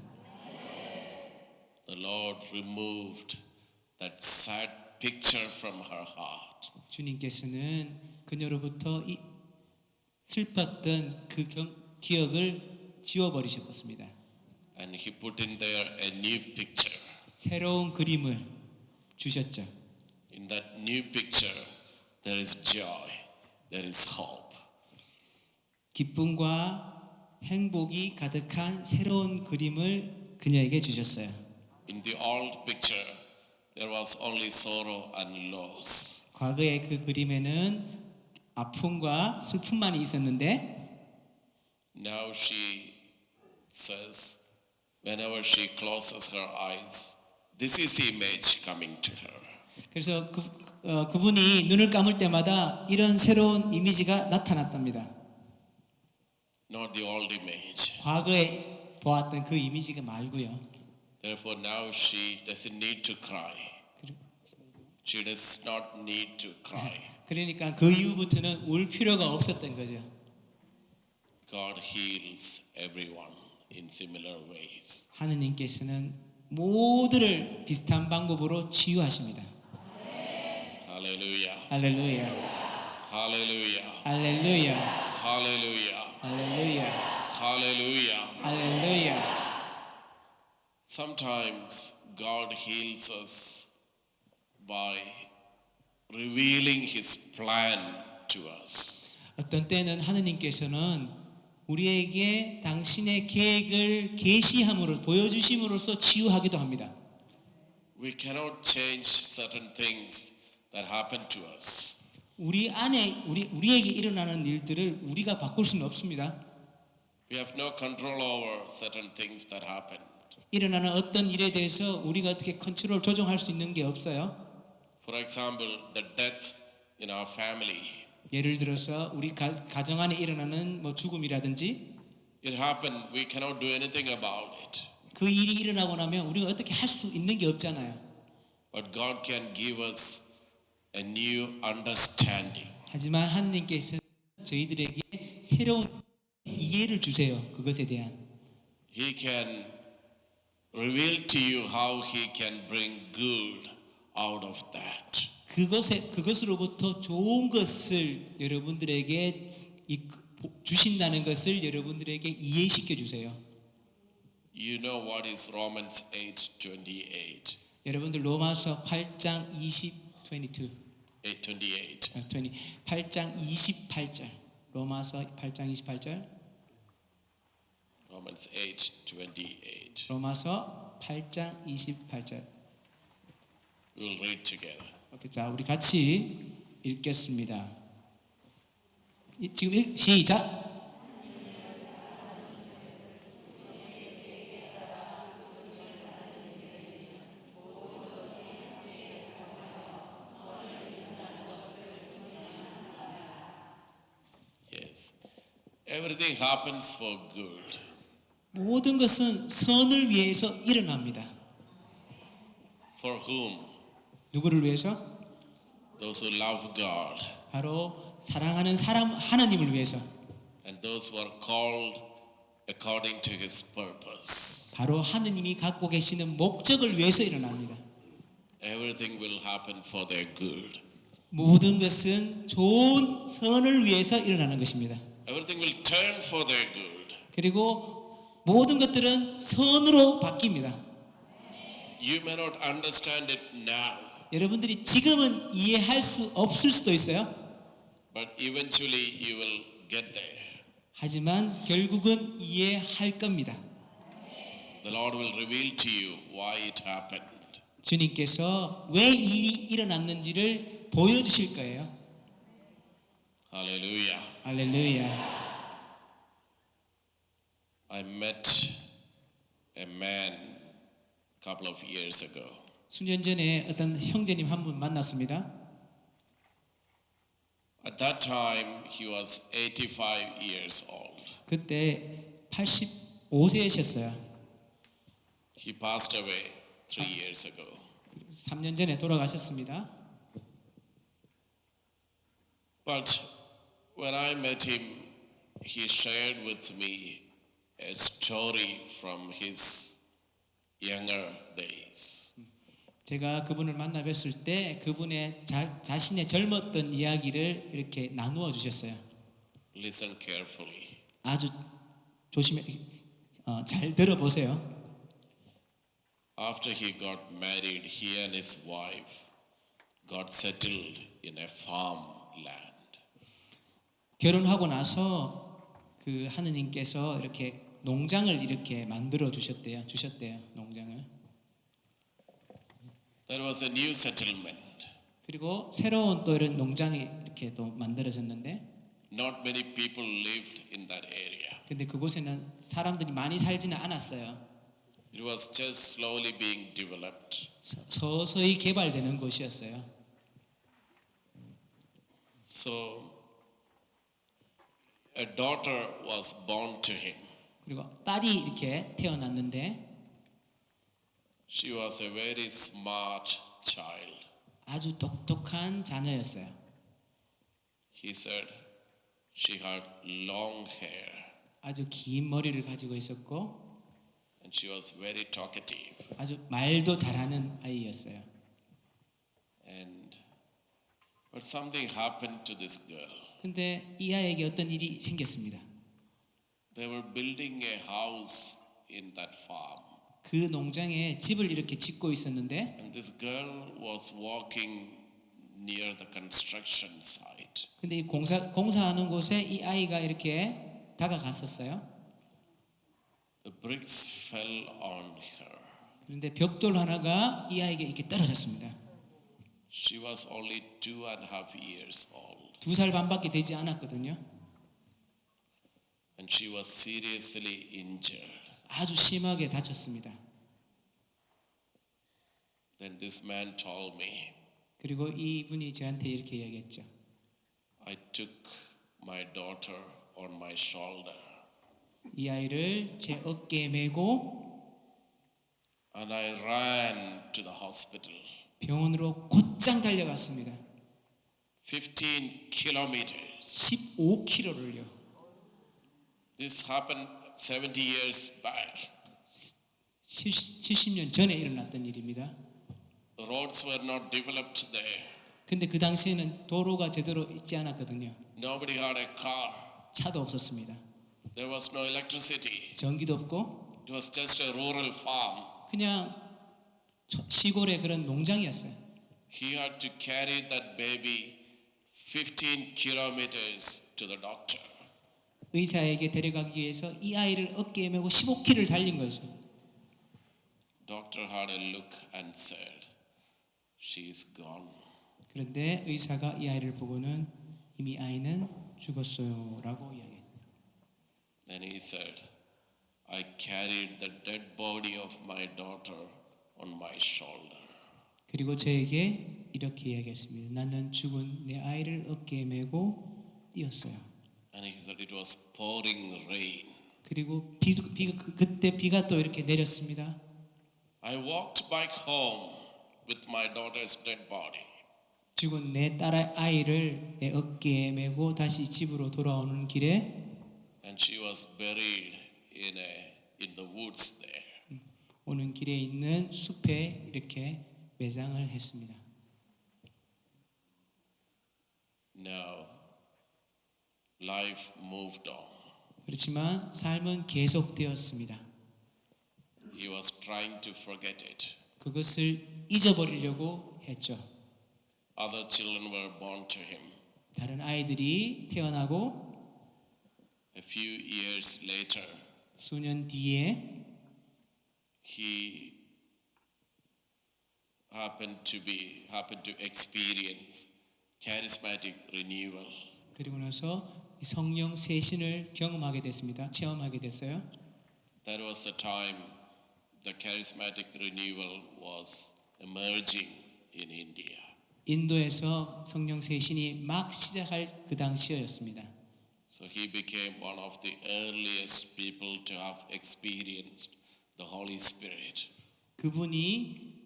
The Lord removed that sad picture from her heart. 주님께서는 그녀로부터 이 슬펐던 그 기억을 지워버리셨습니다. And he put in there a new picture. 새로운 그림을 주셨죠. In that new picture, there is joy. there is hope. 기쁨과 행복이 가득한 새로운 그림을 그녀에게 주셨어요. In the old picture, there was only sorrow and loss. 과거의 그 그림에는 아픔과 슬픔만이 있었는데 Now she says, whenever she closes her eyes, this is the image coming to her. 그래서 그분이 눈을 감을 때마다 이런 새로운 이미지가 나타났답니다. Not the old image. 과거에 보았던 그 이미지가 말고요. Therefore, now she doesn't need to cry. She does not need to cry. 그러니까 그 이후부터는 울 필요가 없었던 거죠. God heals everyone in similar ways. 하느님께서는 모두를 비슷한 방법으로 치유하십니다. Hallelujah. 할렐루야. Hallelujah. 할렐루야. Hallelujah. 할렐루야. Hallelujah. 할렐루야. Sometimes God heals us by revealing His plan to us. 어떤 때는 하느님께서는 우리에게 당신의 계획을 계시함으로 보여주심으로써 치유하기도 합니다. We cannot change certain things that happen to us. 우리 안에 우리에게 일어나는 일들을 우리가 바꿀 수는 없습니다. We have no control over certain things that happen. 일어나는 어떤 일에 대해서 우리가 어떻게 컨트롤 조정할 수 있는 게 없어요. For example, the death in our family. 예를 들어서 우리 가정 안에 일어나는 뭐 죽음이라든지 It happened. We cannot do anything about it. 그 일이 일어나고 나면 우리가 어떻게 할 수 있는 게 없잖아요. But God can give us a new understanding. 하지만 하느님께서 저희들에게 새로운 이해를 주세요. 그것에 대한. He can reveal to you how He can bring good out of that. 그것으로부터 좋은 것을 여러분들에게 주신다는 것을 여러분들에게 이해시켜 주세요. You know what is Romans 8:28. 여러분들 로마서 8장 22 8:28. 8장 28절. 로마서 8장 28절. Romans 8:28. 로마서 8장 28절. We will read together. 오케이, 자, 우리 같이 읽겠습니다. 지금 시작. Yes. Everything happens for good. 모든 것은 선을 위해서 일어납니다. For whom? 누구를 위해서? Those who love God 바로 사랑하는 사람 하나님을 위해서. and those who are called according to His purpose. 바로 하느님이 갖고 계시는 목적을 위해서 일어납니다. Everything will happen for their good. 모든 것은 좋은 선을 위해서 일어나는 것입니다. Everything will turn for their good. 그리고 모든 것들은 선으로 바뀝니다. You may not understand it now, 여러분들이 지금은 이해할 수 없을 수도 있어요. but eventually you will get there. 하지만 결국은 이해할 겁니다. The Lord will reveal to you why it happened. 주님께서 왜 일이 일어났는지를 보여주실 거예요. Hallelujah. 할렐루야. I met a man a couple of years ago. 수년 전에 어떤 형제님 한 분 만났습니다. At that time, he was 85 years old. 그때 85세셨어요. He passed away 3 years ago. 3년 전에 돌아가셨습니다. But when I met him, he shared with me a story from his younger days. 제가 그분을 만나 뵀을 때 그분의 자신의 젊었던 이야기를 이렇게 나누어 주셨어요. Listen carefully. 아주 조심해 잘 들어보세요. After he got married, he and his wife got settled in a farmland. 결혼하고 나서 그 하느님께서 이렇게 농장을 이렇게 만들어 주셨대요. 농장을. There was a new settlement. 그리고 새로운 또 이런 농장이 이렇게 또 만들어졌는데, Not many people lived in that area. 근데 그곳에는 사람들이 많이 살지는 않았어요. It was just slowly being developed. 서서히 개발되는 곳이었어요. So a daughter was born to him. 그리고 딸이 이렇게 태어났는데 She was a very smart child. 아주 똑똑한 자녀였어요. He said she had long hair 아주 긴 머리를 가지고 있었고 and she was very talkative. 아주 말도 잘하는 아이였어요. And but something happened to this girl. 근데 이 아이에게 어떤 일이 생겼습니다. They were building a house in that farm. 그 농장에 집을 이렇게 짓고 있었는데 And this girl was walking near the construction site. 근데 이 공사하는 곳에 이 아이가 이렇게 다가갔었어요. The bricks fell on her. 그런데 벽돌 하나가 이 아이에게 이렇게 떨어졌습니다. She was only 2.5 years old. 2살 반밖에 되지 않았거든요. And she was seriously injured. 아주 심하게 다쳤습니다. Then this man told me, 그리고 이분이 저한테 이렇게 이야기했죠. I took my daughter on my shoulder 이 아이를 제 어깨에 메고 and I ran to the hospital. 병원으로 곧장 달려갔습니다. 15 kilometers. 15km를요. This happened 70 years back. 70년 전에 일어났던 일입니다. The roads were not developed there. 근데 그 당시에는 도로가 제대로 있지 않았거든요. Nobody had a car. 차도 없었습니다. There was no electricity. 전기도 없고 It was just a rural farm. 그냥 시골의 그런 농장이었어요. He had to carry that baby 15 kilometers to the doctor. 의사에게 데려가기 위해서 이 아이를 어깨에 메고 15km를 달린 거죠. Doctor had a look and said, "She is gone." 그런데 의사가 이 아이를 보고는 이미 아이는 죽었어요라고 이야기했어요. Then he said, "I carried the dead body of my daughter on my shoulder." 그리고 저에게 이렇게 이야기했습니다. 나는 죽은 내 아이를 어깨에 메고 뛰었어요. And he said it was pouring rain. 그리고 그때 비가 또 이렇게 내렸습니다. I walked back home with my daughter's dead body. 죽은 내 딸의 아이를 내 어깨에 메고 다시 집으로 돌아오는 길에 And she was buried in the woods there. 오는 길에 있는 숲에 이렇게 매장을 했습니다. Now, life moved on. 그렇지만 삶은 계속되었습니다. He was trying to forget it. 그것을 잊어버리려고 했죠. Other children were born to him. 다른 아이들이 태어나고 A few years later, 수년 뒤에 he happened to experience charismatic renewal. 그리고 나서 성령 세신을 경험하게 됐습니다. 체험하게 됐어요. That was the time the charismatic renewal was emerging in India. 인도에서 성령 세신이 막 시작할 그 당시였습니다. So he became one of the earliest people to have experienced the Holy Spirit. 그분이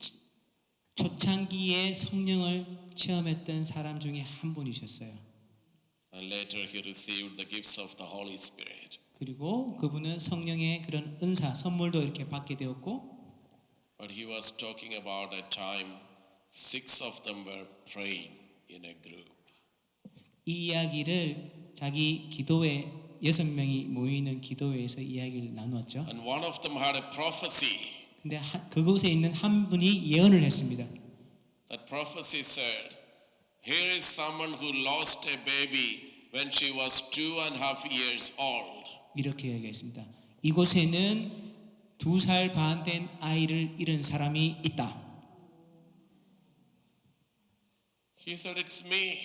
초창기에 성령을 체험했던 사람 중에 한 분이셨어요. And later he received the gifts of the Holy Spirit. 그리고 그분은 성령의 그런 은사, 선물도 이렇게 받게 되었고 But he was talking about a time 6 of them were praying in a group. 이 이야기를 자기 기도회 6명이 모이는 기도회에서 이야기를 나누었죠. And one of them had a prophecy. 근데 그곳에 있는 한 분이 예언을 했습니다. That prophecy said, "Here is someone who lost a baby when she was 2.5 years old. 이렇게 이야기했습니다. 이곳에는 2살 반 된 아이를 잃은 사람이 있다. He said, it's me.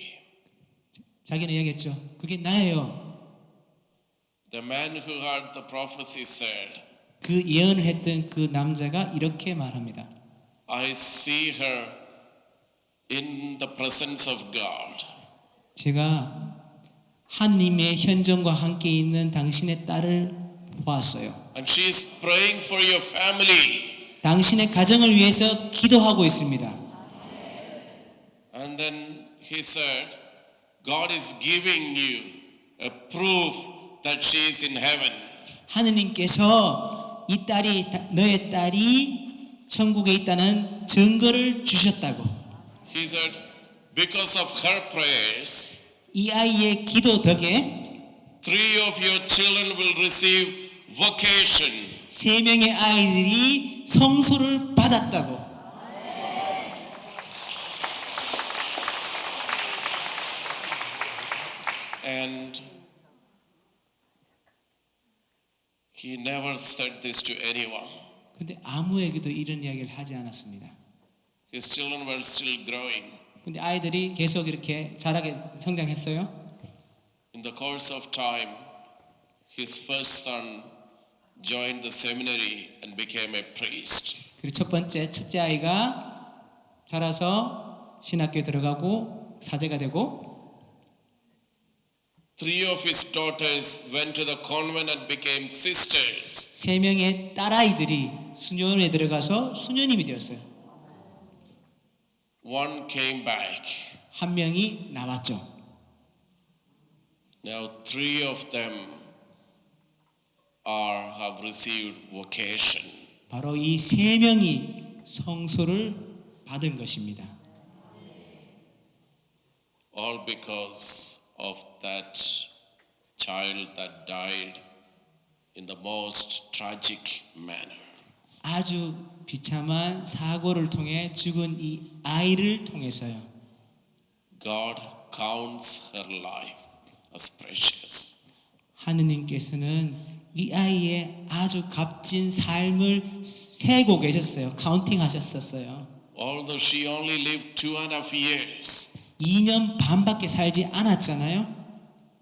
자기는 이야기했죠. 그게 나예요. The man who heard the prophecy said, 그 예언을 했던 그 남자가 이렇게 말합니다. I see her in the presence of God. 제가 하나님의 현존과 함께 있는 당신의 딸을 보았어요. And she is praying for your family. 당신의 가정을 위해서 기도하고 있습니다. And then he said, God is giving you a proof that she is in heaven. 하느님께서 이 딸이 너의 딸이 천국에 있다는 증거를 주셨다고. He said, because of her prayers, 이 아이의 기도 덕에 3 of your children will receive vocation. 3명의 아이들이 성소를 받았다고. And he never said this to anyone. 근데 아무에게도 이런 이야기를 하지 않았습니다. His children were still growing. 근데 아이들이 계속 이렇게 자라게 성장했어요. In the course of time, his first son joined the seminary and became a priest. 그리고 첫째 아이가 자라서 신학교에 들어가고 사제가 되고 3 of his daughters went to the convent and became sisters. 3명의 딸아이들이 수녀원에 들어가서 수녀님이 되었어요. One came back. 한 명이 나왔죠. Now 3 of them have received vocation. 바로 이 3명이 성소를 받은 것입니다. All because of that child that died in the most tragic manner. 아주 비참한 사고를 통해 죽은 이 아이를 통해서요. God counts her life as precious. 하느님께서는 이 아이의 아주 값진 삶을 세고 계셨어요. 카운팅 하셨었어요. Although she only lived 2.5 years, 2년 반밖에 살지 않았잖아요.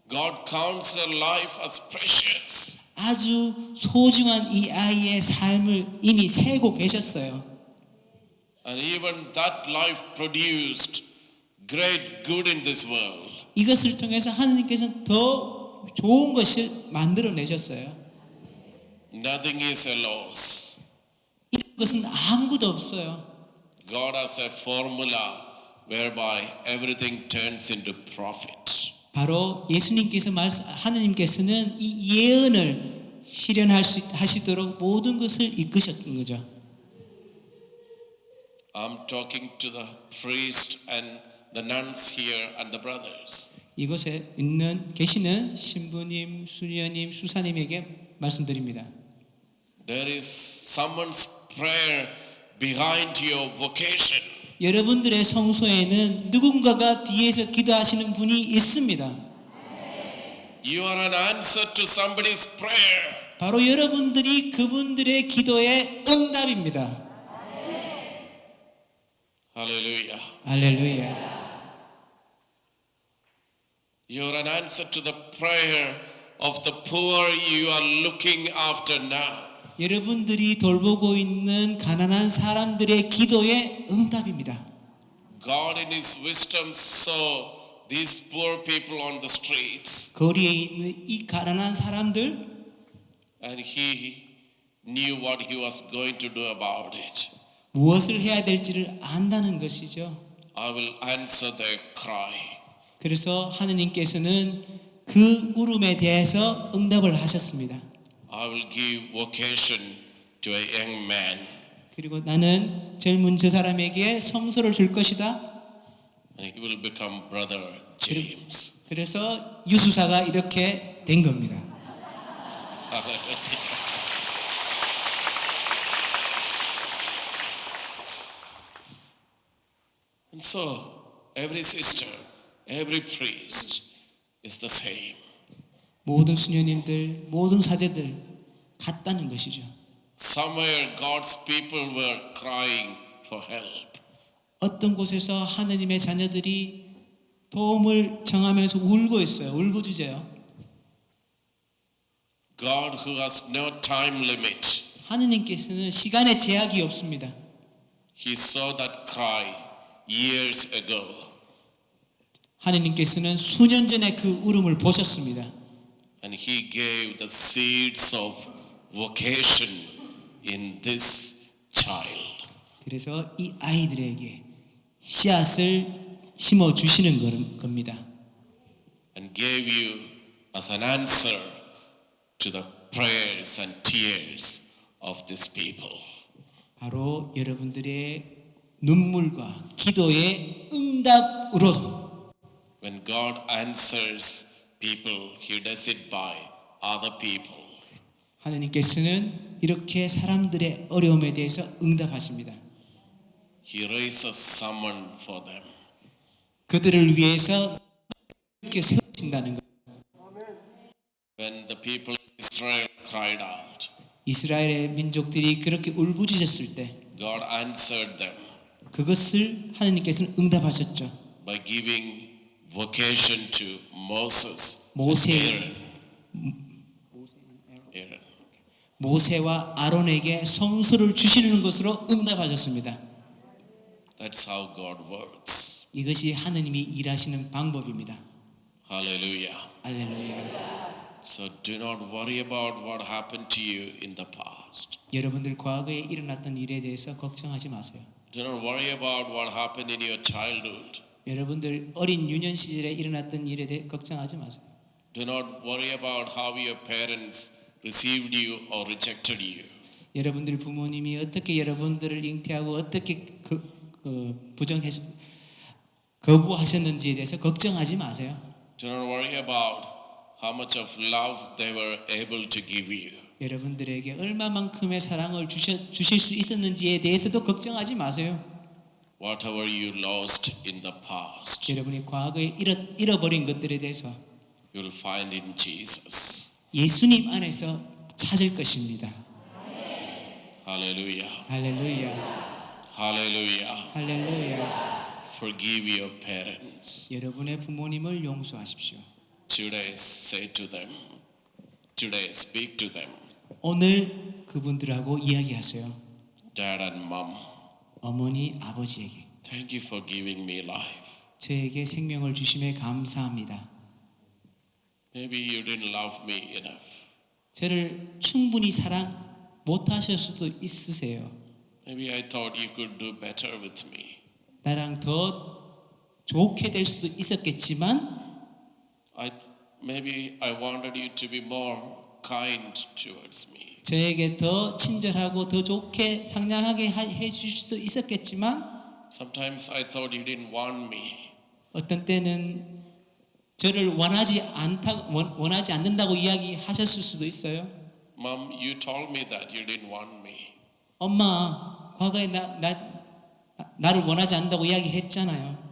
God counts her life as precious. 아주 소중한 이 아이의 삶을 이미 세고 계셨어요. And even that life produced great good in this world. 이것을 통해서 하느님께서는 더 좋은 것을 만들어내셨어요. Nothing is a loss. 이런 것은 아무것도 없어요. God has a formula whereby everything turns into profit. 바로 예수님께서 하느님께서는 이 예언을 하시도록 모든 것을 이끄셨던 거죠. I'm talking to the priest and the nuns here and the brothers. 이곳에 계시는 신부님, 수녀님, 수사님에게 말씀드립니다. There is someone's prayer behind your vocation. 여러분들의 성소에는 누군가가 뒤에서 기도하시는 분이 있습니다. You are an answer to somebody's prayer. 바로 여러분들이 그분들의 기도의 응답입니다. Hallelujah. 할렐루야. You are an answer to the prayer of the poor you are looking after now. 여러분들이 돌보고 있는 가난한 사람들의 기도의 응답입니다. God in His wisdom saw these poor people on the streets 거리에 있는 이 가난한 사람들, and He knew what He was going to do about it. 무엇을 해야 될지를 안다는 것이죠. I will answer their cry. 그래서 하느님께서는 그 울음에 대해서 응답을 하셨습니다. I will give vocation to a young man. 그리고 나는 젊은 저 사람에게 성소를 줄 것이다. And he will become brother James. 그래서 유수사가 이렇게 된 겁니다. And so every sister, every priest is the same. 모든 수녀님들, 모든 사제들 같다는 것이죠. Somewhere God's people were crying for help. 어떤 곳에서 하느님의 자녀들이 도움을 청하면서 울고 있어요. 울부짖어요. God who has no time limit, 하느님께서는 시간의 제약이 없습니다. He saw that cry years ago. 하느님께서는 수년 전에 그 울음을 보셨습니다. And He gave the seeds of vocation in this child. 그래서 이 아이들에게 씨앗을 심어 주시는 겁니다. And gave you as an answer to the prayers and tears of this people. 바로 여러분들의 눈물과 기도의 응답으로 When God answers people, He does it by other people. 하느님께서는 이렇게 사람들의 어려움에 대해서 응답하십니다. He raises someone for them. 그들을 위해서 이렇게 세우신다는 것. When the people of Israel cried out, 이스라엘의 민족들이 그렇게 울부짖었을 때 God answered them 그것을 하느님께서는 응답하셨죠. by giving vocation to Moses and 모세. Aaron. 모세와 아론에게 성소를 주시는 것으로 응답하셨습니다. That's how God works. 이것이 하느님이 일하시는 방법입니다. Hallelujah. 할렐루야. So do not worry about what happened to you in the past. 여러분들 과거에 일어났던 일에 대해서 걱정하지 마세요. Do not worry about what happened in your childhood. 여러분들 어린 유년 시절에 일어났던 일에 대해 걱정하지 마세요. Do not worry about how your parents received you or rejected you. 여러분들 부모님이 어떻게 여러분들을 잉태하고 어떻게 거부하셨는지에 대해서 걱정하지 마세요. Do not worry about how much of love they were able to give you. 여러분들에게 얼마만큼의 사랑을 주실 수 있었는지에 대해서도 걱정하지 마세요. Whatever you lost in the past, 여러분이 과거에 잃어버린 것들에 대해서 you will find in Jesus. 예수님 안에서 찾을 것입니다. Hallelujah. 할렐루야. Hallelujah. 할렐루야. Forgive your parents. 여러분의 부모님을 용서하십시오. Today say to them. Today speak to them. 오늘 그분들하고 이야기하세요. Dad and mom, 어머니, 아버지에게 thank you for giving me life. 저에게 생명을 주심에 감사합니다. Maybe you didn't love me enough. 저를 충분히 사랑 못하실 수도 있으세요. Maybe I thought you could do better with me. 나랑 더 좋게 될 수도 있었겠지만 Maybe I wanted you to be more kind towards me. 저에게 더 친절하고 더 좋게 상냥하게 해주실 수 있었겠지만 Sometimes I thought you didn't want me. 어떤 때는 저를 원하지 않는다고 이야기하셨을 수도 있어요. Mom, you told me that you didn't want me. 엄마, 과거에 나를 원하지 않는다고 이야기했잖아요.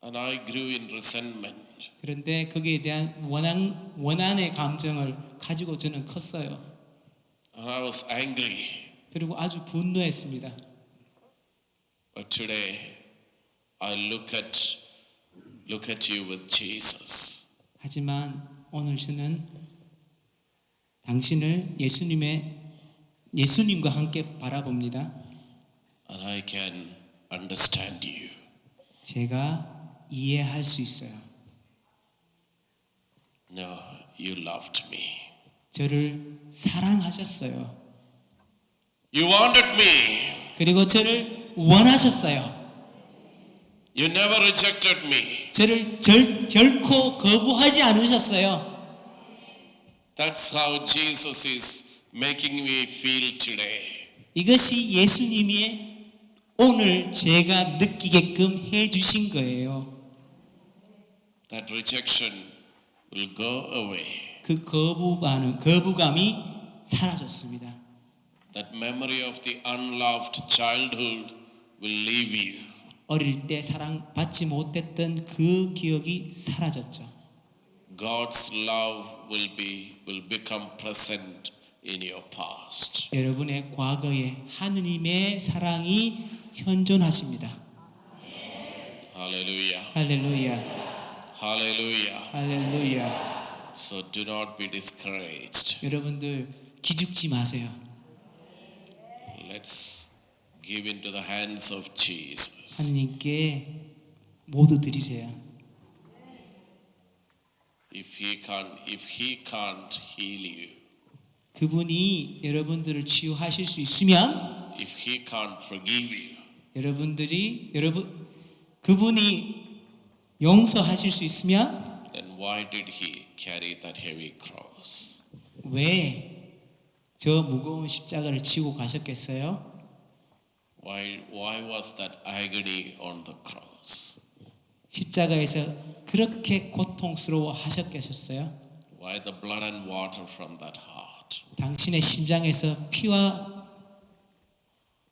And I grew in resentment. 그런데 거기에 대한 원한의 감정을 가지고 저는 컸어요. And I was angry. 그리고 아주 분노했습니다. But today I look at you with Jesus. 하지만 오늘 저는 당신을 예수님과 함께 바라봅니다. And I can understand you. 제가 이해할 수 있어요. No, you loved me. 저를 사랑하셨어요. You wanted me. 그리고 저를 원하셨어요. You never rejected me. 저를 결코 거부하지 않으셨어요. That's how Jesus is making me feel today. 이것이 예수님이 오늘 제가 느끼게끔 해주신 거예요. That rejection will go away. 그 거부감이 사라졌습니다. That memory of the unloved childhood will leave you. 어릴 때 사랑받지 못했던 그 기억이 사라졌죠. God's love will become present in your past. 여러분의 과거에 하느님의 사랑이 현존하십니다. Hallelujah. 할렐루야, Hallelujah. 할렐루야. So do not be discouraged. 여러분들 기죽지 마세요. Let's give into the hands of Jesus. 하느님께 모두 드리세요. If he can't heal you, 그분이 여러분들을 치유하실 수 있으면 if he can't forgive you, 그분이 용서하실 수 있으면 then why did he carry that heavy cross? 왜 저 무거운 십자가를 지고 가셨겠어요? Why was that agony on the cross? 십자가에서 그렇게 고통스러워 하셨겠어요? Why the blood and water from that heart? 당신의 심장에서 피와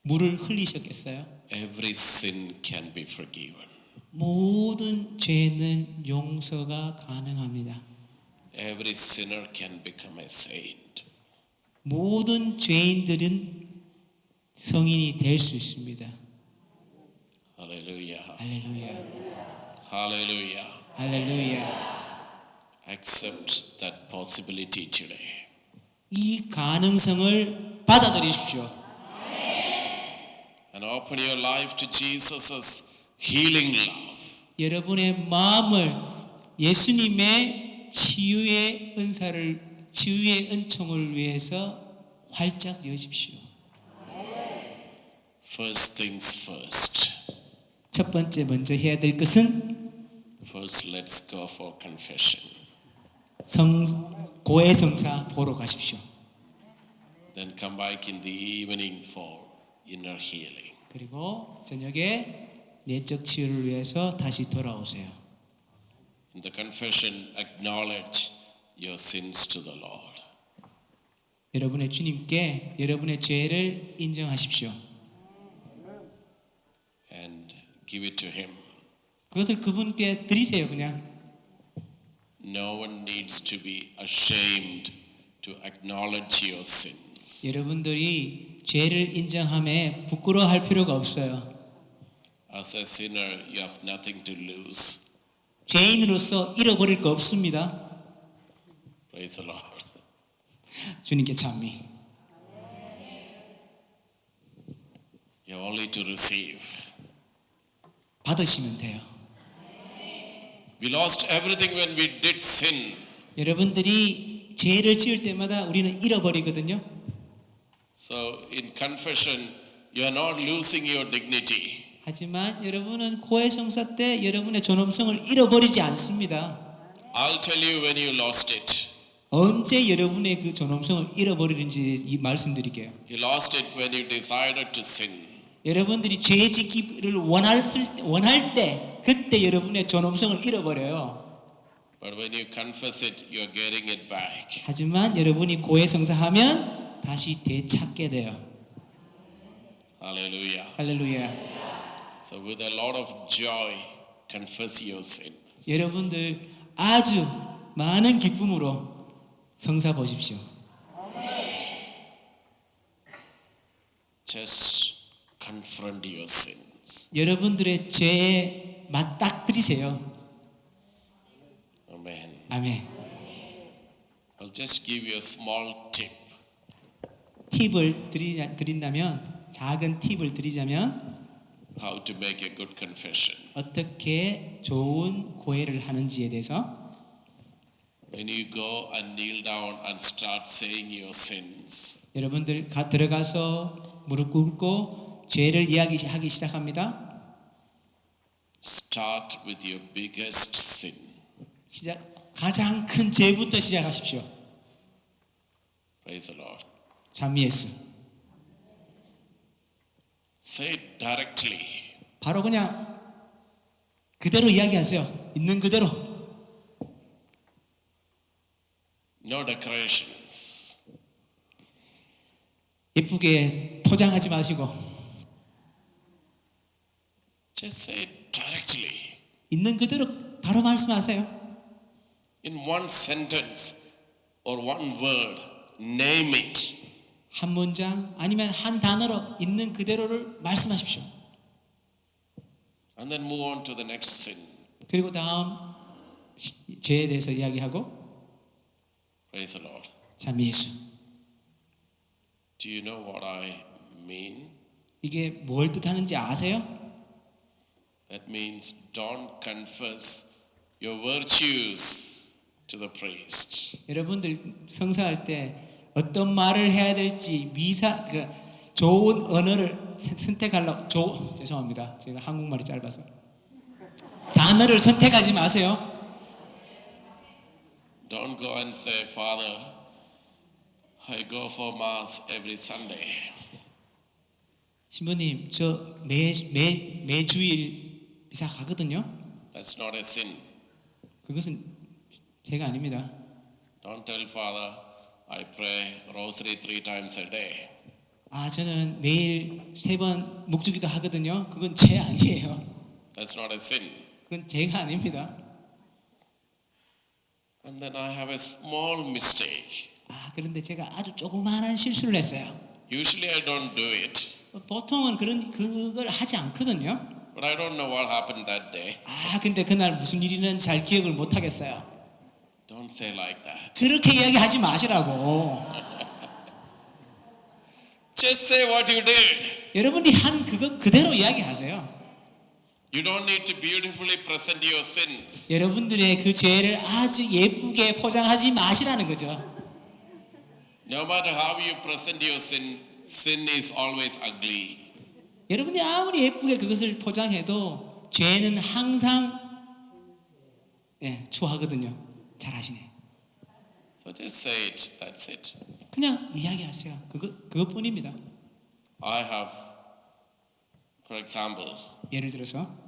물을 흘리셨겠어요? Every sin can be forgiven. 모든 죄는 용서가 가능합니다. Every sinner can become a saint. 모든 죄인들은 성인이 될 수 있습니다. Hallelujah. 할렐루야, Hallelujah. 할렐루야. Accept that possibility today. 이 가능성을 받아들이십시오. And open your life to Jesus' healing love. 여러분의 마음을 예수님의 치유의 은총을 위해서 활짝 여십시오. First things first. 첫 번째 먼저 해야 될 것은 First, let's go for confession. 고해성사 보러 가십시오. Then come back in the evening for inner healing. 그리고 저녁에 내적 치유를 위해서 다시 돌아오세요. In the confession, acknowledge your sins to the Lord. 여러분의 주님께 여러분의 죄를 인정하십시오. And give it to Him. 그것을 그분께 드리세요. 그냥 No one needs to be ashamed to acknowledge your sins. 여러분들이 죄를 인정함에 부끄러워할 필요가 없어요. As a sinner, you have nothing to lose. 죄인으로서 잃어버릴 거 없습니다. Praise the Lord. 주님께 찬미. You have only to receive. 받으시면 돼요. We lost everything when we did sin. 여러분들이 죄를 지을 때마다 우리는 잃어버리거든요. So in confession, you are not losing your dignity. 하지만 여러분은 고해성사 때 여러분의 존엄성을 잃어버리지 않습니다. I'll tell you when you lost it. 언제 여러분의 그 존엄성을 잃어버리는지 이 말씀드릴게요. You lost it when you decided to sin. 여러분들이 죄 짓기를 원할 때 그때 여러분의 존엄성을 잃어버려요. But when you confess it, you are getting it back. 하지만 여러분이 고해성사하면 다시 되찾게 돼요. Hallelujah. 할렐루야. So with a lot of joy, confess your sin. 여러분들 아주 많은 기쁨으로 성사 보십시오. Just confront your sins. 여러분들의 죄에 맞닥뜨리세요. Amen. 아멘. I'll just give you a small tip. 팁을 드린다면 작은 팁을 드리자면 How to make a good confession. 어떻게 좋은 고해를 하는지에 대해서 When you go and kneel down and start saying your sins, 여러분들 들어가서 무릎 꿇고 죄를 이야기하기 시작합니다. start with your biggest sin. 가장 큰 죄부터 시작하십시오. Praise the Lord. 찬미 예수. Say it directly. 바로 그냥 그대로 이야기하세요. 있는 그대로. No decorations. 예쁘게 포장하지 마시고 Just say it directly. 있는 그대로 바로 말씀하세요. In one sentence or one word, name it. 한 문장 아니면 한 단어로 있는 그대로를 말씀하십시오. And then move on to the next sin. 그리고 다음 죄에 대해서 이야기하고 Praise the Lord. 참 예수. Do you know what I mean? 이게 뭘 뜻하는지 아세요? That means don't confess your virtues to the priest. 여러분들 성사할 때 어떤 말을 해야 될지 좋은 언어를 선택하려고 죄송합니다. 제가 한국말이 짧아서 단어를 선택하지 마세요. Don't go and say, Father, I go for mass every Sunday. 신부님 저 매주일 미사 가거든요. That's not a sin. 그것은 죄가 아닙니다. Don't tell Father, I pray rosary 3 times a day. 저는 매일 3번 묵주기도 하거든요. 그건 죄 아니에요. That's not a sin. 그건 죄가 아닙니다. And then I have a small mistake. 그런데 제가 아주 조그마한 실수를 했어요. Usually I don't do it. 보통은 그걸 하지 않거든요. But I don't know what happened that day. 근데 그날 무슨 일이는 잘 기억을 못 하겠어요. Don't say like that. 그렇게 이야기하지 마시라고. Just say what you did. 여러분이 한 그거 그대로 이야기하세요. You don't need to beautifully present your sins. 여러분들의 그 죄를 아주 예쁘게 포장하지 마시라는 거죠. No matter how you present your sin, sin is always ugly. 여러분이 아무리 예쁘게 그것을 포장해도 죄는 항상 추하거든요. 잘 아시네. So just say it. That's it. 그냥 이야기하세요. 그것뿐입니다. I have, for example, 예를 들어서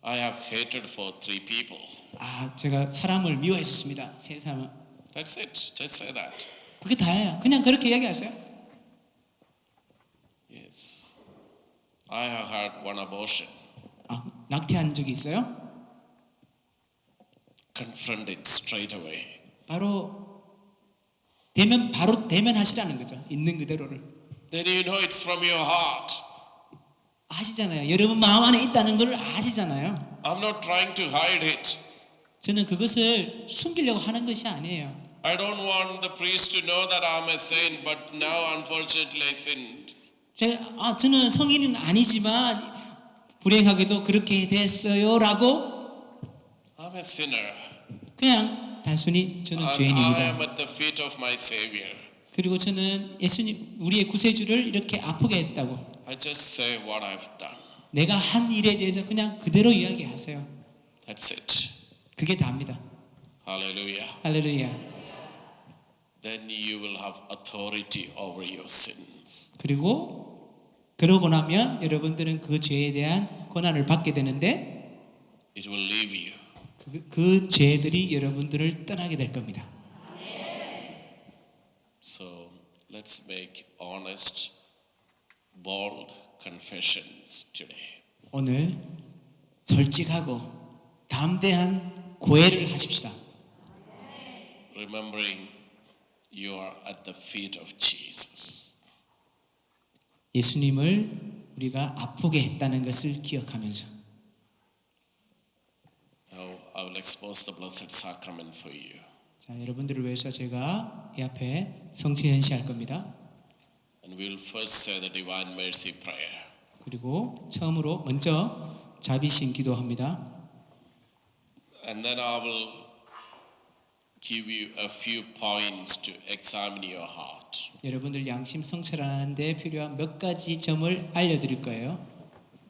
I have hated for 3 people. 제가 사람을 미워했었습니다. 3사람. That's it. Just say that. 그게 다예요. 그냥 그렇게 이야기하세요. Yes. I have had 1 abortion. 낙태한 적이 있어요? Confront it straight away. 바로 대면하시라는 거죠. 있는 그대로를. Then you know it's from your heart. 아시잖아요. 여러분 마음 안에 있다는 걸 아시잖아요. I'm not trying to hide it. 저는 그것을 숨기려고 하는 것이 아니에요. I don't want the priest to know that I'm a saint, but now unfortunately I sinned. 저는 성인은 아니지만 불행하게도 그렇게 됐어요라고 I'm a sinner. 그냥 단순히 저는 And I 죄인입니다. am at the feet of my Savior. 그리고 저는 예수님 우리의 구세주를 이렇게 아프게 했다고 I just say what I've done. 내가 한 일에 대해서 그냥 그대로 이야기하세요. That's it. 그게 다입니다. Hallelujah. 할렐루야. Then you will have authority over your sins. 그러고 나면 여러분들은 그 죄에 대한 권한을 받게 되는데 It will leave you. 그 죄들이 여러분들을 떠나게 될 겁니다. So let's make honest, bold confessions today. 오늘 솔직하고 담대한 고해를 하십시다. Remembering you are at the feet of Jesus. 예수님을 우리가 아프게 했다는 것을 기억하면서 Now I will expose the Blessed Sacrament for you. 자, 여러분들을 위해서 제가 이 앞에 성체 현시할 겁니다. And we will first say the Divine Mercy Prayer. 그리고 처음으로 먼저 자비신 기도합니다. And then I will give you a few points to examine your heart. 여러분들 양심 성찰하는 데 필요한 몇 가지 점을 알려드릴 거예요.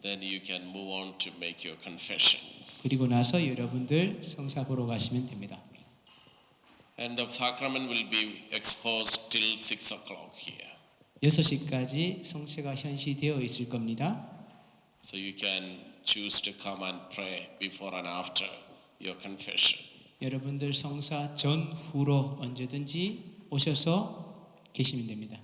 Then you can move on to make your confessions. 그리고 나서 여러분들 성사 보러 가시면 됩니다. And the sacrament will be exposed till 6 o'clock here. 6시까지 성체가 현시되어 있을 겁니다. So you can choose to come and pray before and after your confession. 여러분들 성사 전후로 언제든지 오셔서 계시면 됩니다.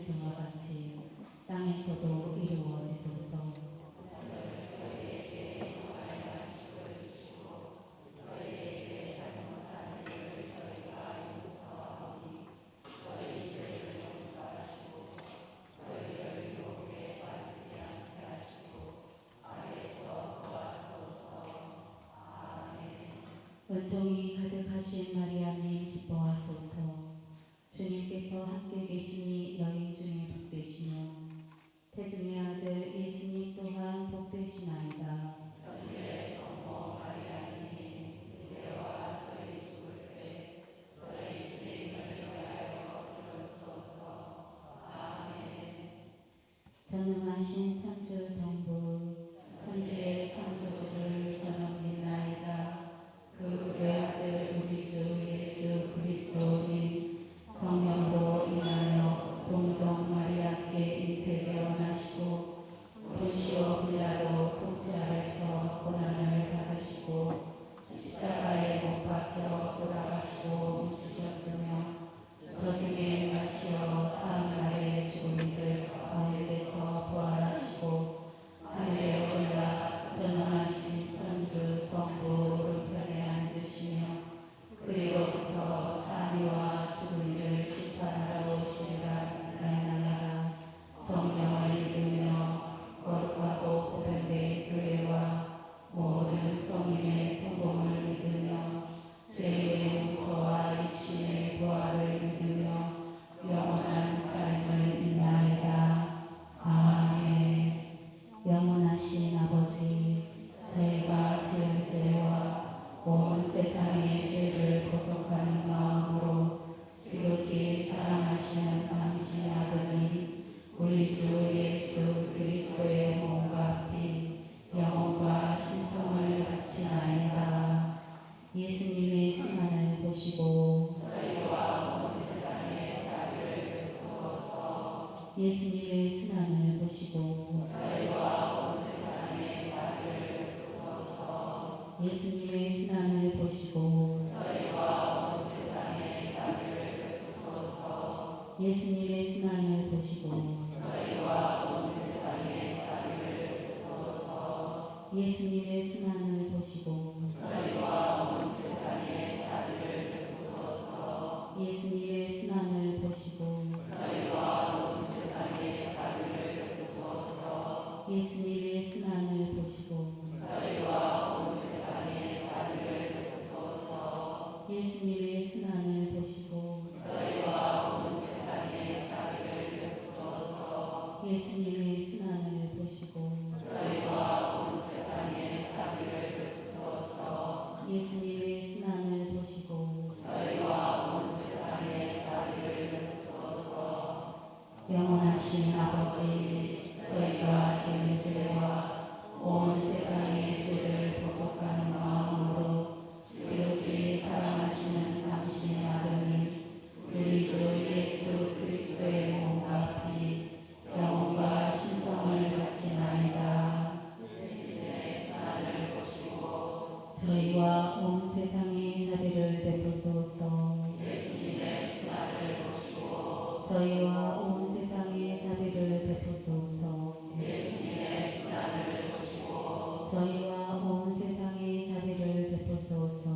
하늘에서와 같이 땅에서도 이루어지소서. 은총이 가득하신 마리아님 기뻐하소서. 주님께서 함께 계시니 여인 중에 복되시며 태중의 아들 예수님 또한 복되시나이다. 전능하신 창조 성부 천지의 창조주를 저는 믿나이다. 그 외아들 우리 주 예수 그리스도님 성령으로 인하여 동정 마리아께 잉태되어 나시고 본시오 빌라도 통치 아래서 고난을 받으시고 십자가에 못 박혀 돌아가시고 묻히셨으며 저승에 가시어 사흘날에 죽은 이들 가운데서 부활하시고 하늘에 올라 전능하신 천주 성부 오른편에 앉으시며 그리로부터 사리와 죽은 이를 심판하러 오시리라 나이나라. 성령을 믿으며 거룩하고 보존된 교회와 모든 성인의 통공을 믿으며 죄의 용서와 육신의 부활을 믿으며 영원한 삶을 믿나이다. 아멘. 영원하신 아버지, 저희가 지은 죄와 온 세상의 죄를 보속하는 마음으로 지극히 사랑하시는 당신의 아들님 우리 주 예수 그리스도의 몸과 피 영혼과 신성을 바치나이다. 예수님의 순환을 보시고 예수님의 순환을 보시고 예수님의 순환을 보시고 예수님의 순환을 보시고 예수님의 순환을 보시고 예수님의 순환을 보시고 예수님의 순환을 보시고 예수님의 순환을 보시고 예수님의 순환을 보시고 예수님의 순환을 보시고 영원하신 아버지, 저희가 지은 죄와 온 세상의 죄를 보속하는 마음으로 지극히 사랑하시는 당신의 아들님 우리 주 예수 그리스도의 몸과 피 영혼과 신성을 바치나이다. 저희와 온 세상의 자비를 베푸소서. 저희와 온 세상의 자비를 베푸소서. 저희와 온 세상의 자비를 베푸소서.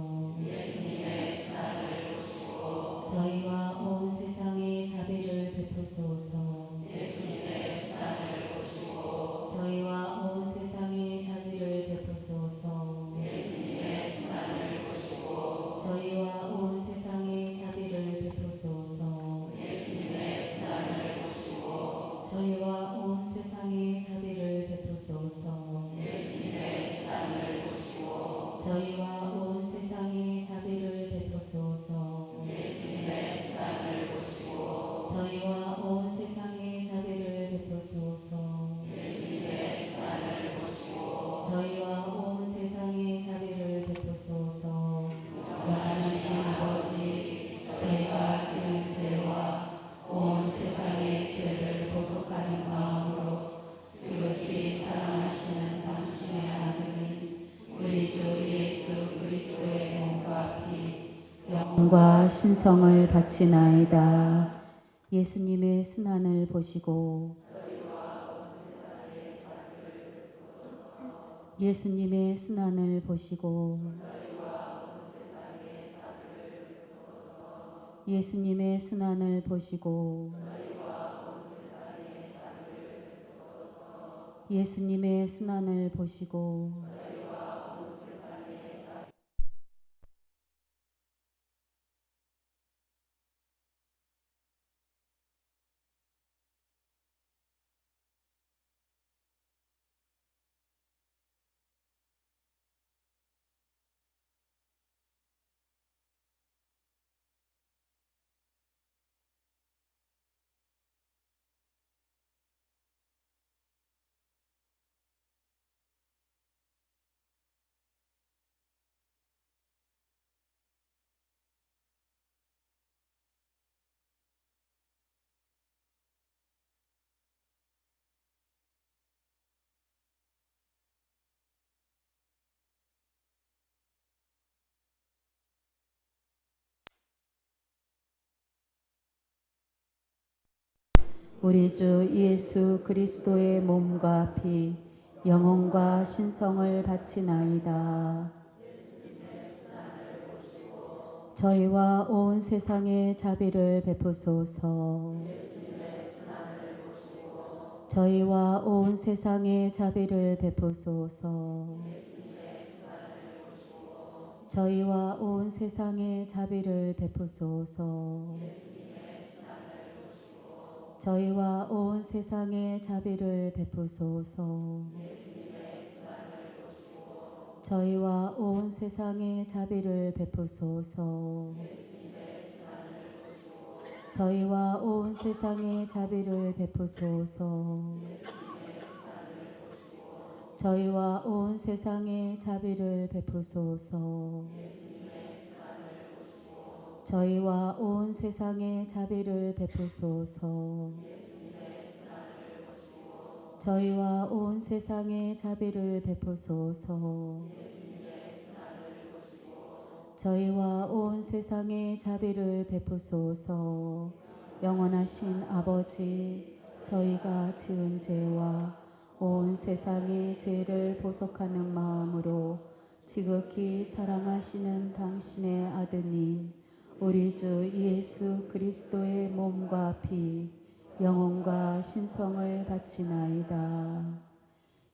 저희와 온 세상의 자비를 베푸소서. 저희와 온 세상의 자비를 베푸소서. 저희와 온 세상의 자비를 베푸소서. 저희와 온 세상의 자비를 베푸소서. 저희와 온 세상의 자비를 베푸소서. 저희와 온 세상의 자비를 베푸소서. 저희와 온 세상의 자비를 베푸소서. 영원하신 아버지, 저희가 지은 죄와 온 세상의 죄를 보속하는 마음으로 지극히 사랑하시는 당신의 아들님 우리 주 예수 그리스도의 몸과 피 영혼과 신성을 바치나이다. 예수님의 순환을 보시고 예수님의 순환을 보시고 예수님의 순환을 보시고 예수님의 순환을 보시고 우리 주 예수 그리스도의 몸과 피 영혼과 신성을 바치나이다. 저희와 온 세상에 자비를 베푸소서. 저희와 온 세상에 자비를 베푸소서. 저희와 온 세상에 자비를 베푸소서. 저희와 온 세상에 자비를 베푸소서. 저희와 온 세상에 자비를 베푸소서. 저희와 온 세상에 자비를 베푸소서. 저희와 온 세상에 자비를 베푸소서. 저희와 온 세상에 자비를 베푸소서. 저희와 온 세상에 자비를 베푸소서. 저희와 온 세상에 자비를 베푸소서. 영원하신 아버지, 저희가 지은 죄와 온 세상의 죄를 보속하는 마음으로 지극히 사랑하시는 당신의 아드님 우리 주 예수 그리스도의 몸과 피 영혼과 신성을 바치나이다.